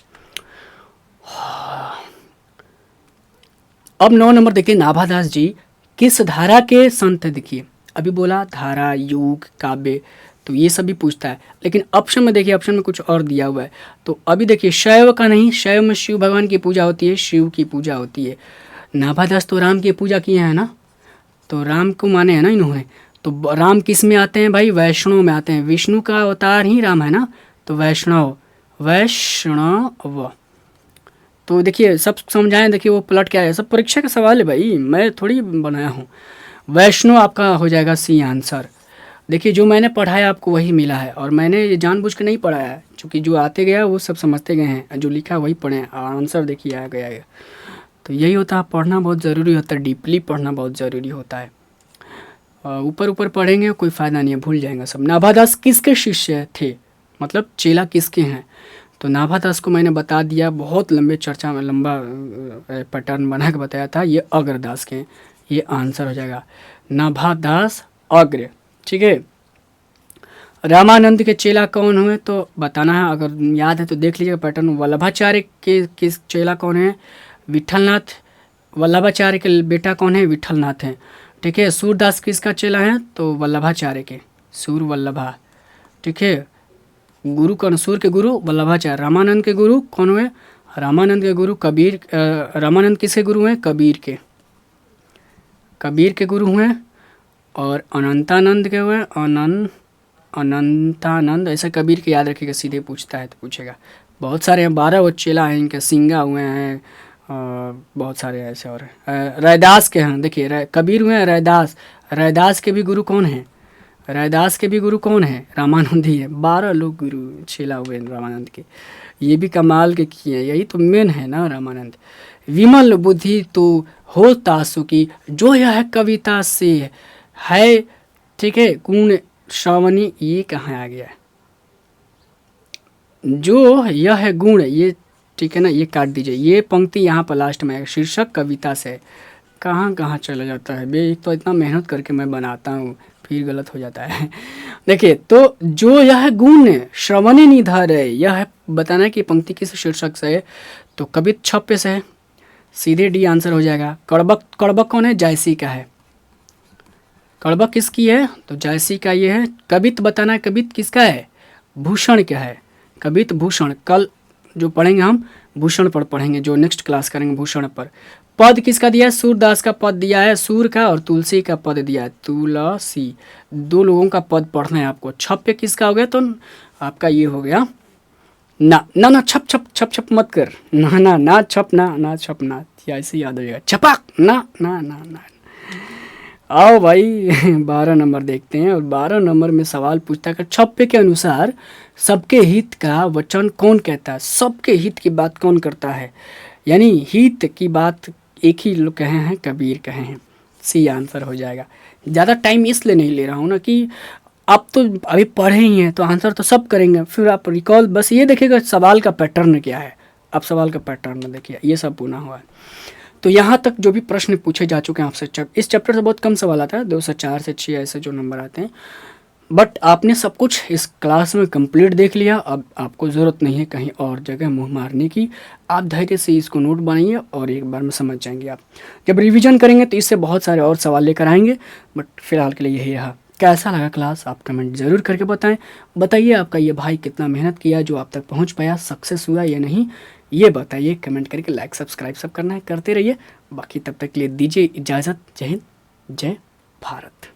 अब 9 नंबर देखिए, नाभादास जी किस धारा के संत हैं, देखिए अभी बोला धारा, युग, काव्य, तो ये सब भी पूछता है, लेकिन ऑप्शन में देखिए, ऑप्शन में कुछ और दिया हुआ है। तो अभी देखिए शैव का नहीं, शैव में शिव भगवान की पूजा होती है, शिव की पूजा होती है। नाभादास तो राम की पूजा किए हैं ना, तो राम को माने हैं ना इन्होंने, तो राम किस में आते हैं भाई, वैष्णव में आते हैं, विष्णु का अवतार ही राम है ना, तो वैष्णव, वैष्णव। तो देखिए सब समझाएं, देखिए वो प्लट क्या है, सब परीक्षा का सवाल है भाई, मैं थोड़ी बनाया हूँ। वैष्णव आपका हो जाएगा सी आंसर। देखिए जो मैंने पढ़ाया आपको वही मिला है, और मैंने ये जानबूझ के नहीं पढ़ाया है, क्योंकि जो आते गया वो सब समझते गए हैं, जो लिखा वही पढ़े हैं, आंसर देखिए आ गया है। तो यही होता है, पढ़ना बहुत ज़रूरी होता है, डीपली पढ़ना बहुत ज़रूरी होता है। ऊपर ऊपर पढ़ेंगे कोई फ़ायदा नहीं है, भूल जाएंगे सब। नाभादास किसके शिष्य थे, मतलब चेला किसके हैं, तो नाभादास को मैंने बता दिया, बहुत लंबे चर्चा में लंबा पैटर्न बना के बताया था, ये अग्रदास के हैं, ये आंसर हो जाएगा नाभादास अग्र, ठीक है। रामानंद के चेला कौन हुए, तो बताना है, अगर याद है तो देख लीजिएगा पैटर्न। वल्लभाचार्य के किस चेला कौन है, विठलनाथ, वल्लभाचार्य के बेटा कौन है, विठलनाथ हैं, ठीक है। सूरदास किसका चेला है, तो वल्लभाचार्य के, सूर वल्लभा, ठीक है। गुरु कौन, सूर के गुरु वल्लभाचार्य। रामानंद के गुरु कौन हुए, रामानंद के गुरु कबीर, रामानंद किसके गुरु हैं, कबीर के, कबीर के गुरु हुए। और अनंतानंद के हुए, अनंतानंद, ऐसा कबीर के याद रखिएगा, सीधे पूछता है तो पूछेगा, बहुत सारे हैं, 12 वो चेला हैं इनके, सिंगा हुए हैं, बहुत सारे ऐसे और रैदास के हैं, देखिए कबीर हुए हैं, रैदास, रैदास के भी गुरु कौन हैं, रैदास के भी गुरु कौन है, रामानंद ही है। 12 लोग गुरु चेला हुए रामानंद के, ये भी कमाल के किए हैं, यही तो मेन है ना रामानंद। विमल बुद्धि तो हो तासु की, जो यह कविता से है, ठीक है, गुण श्रावणी, ये कहाँ आ गया है, जो यह है गुण, ये ठीक है ना, ये काट दीजिए, ये पंक्ति यहाँ पर लास्ट में है, शीर्षक कविता से, कहाँ कहाँ चला जाता है बे, तो इतना मेहनत करके मैं बनाता हूँ फिर गलत हो जाता है। देखिए तो जो यह गुण श्रवणी निधर है, यह बताना है कि पंक्ति किस शीर्षक से है, तो कवित छप्य से है, सीधे डी आंसर हो जाएगा। कड़बक, कड़बक कौन है, जायसी का है, कड़वा किसकी है? तो जायसी का ये है। कवित बताना है, कवित किसका है? भूषण क्या है? कवित भूषण। कल जो पढ़ेंगे हम भूषण पर पढ़ेंगे, जो नेक्स्ट क्लास करेंगे भूषण पर। पद किसका दिया है? सूरदास का पद दिया है, सूर का, और तुलसी का पद दिया है, तुलसी। दो लोगों का पद पढ़ना है आपको। छप पे किसका हो गया? तो आपका ये हो गया ना ना ना, छप छप छप छप मत कर, ना ना ना छप ना ना छप ना, ऐसे याद हो जाएगा। छपाक ना ना ना ना। आओ भाई 12 नंबर देखते हैं, और 12 नंबर में सवाल पूछता है कि छप्पे के अनुसार सबके हित का वचन कौन कहता है? सबके हित की बात कौन करता है? यानी हित की बात एक ही लोग कहे हैं, कबीर कहे हैं। सी आंसर हो जाएगा। ज़्यादा टाइम इसलिए नहीं ले रहा हूँ ना कि आप तो अभी पढ़े ही हैं, तो आंसर तो सब करेंगे, फिर आप रिकॉल बस ये देखिएगा सवाल का पैटर्न क्या है। आप सवाल का पैटर्न देखिए, ये सब पुनः हुआ है। तो यहाँ तक जो भी प्रश्न पूछे जा चुके हैं आपसे, इस चैप्टर से बहुत कम सवाल आता है, 2 से 4 से 6 ऐसे जो नंबर आते हैं। बट आपने सब कुछ इस क्लास में कंप्लीट देख लिया। अब आपको ज़रूरत नहीं है कहीं और जगह मुंह मारने की। आप धैर्य से इसको नोट बनाइए और एक बार में समझ जाएंगे। आप जब रिवीजन करेंगे तो इससे बहुत सारे और सवाल लेकर आएंगे। बट फिलहाल के लिए यही रहा। कैसा लगा क्लास आप कमेंट ज़रूर करके बताइए आपका ये भाई कितना मेहनत किया, जो आप तक पहुँच पाया, सक्सेस हुआ या नहीं, ये बताइए कमेंट करके। लाइक सब्सक्राइब सब करना है, करते रहिए। बाकी तब तक के लिए दीजिए इजाज़त। जय हिंद, जय भारत।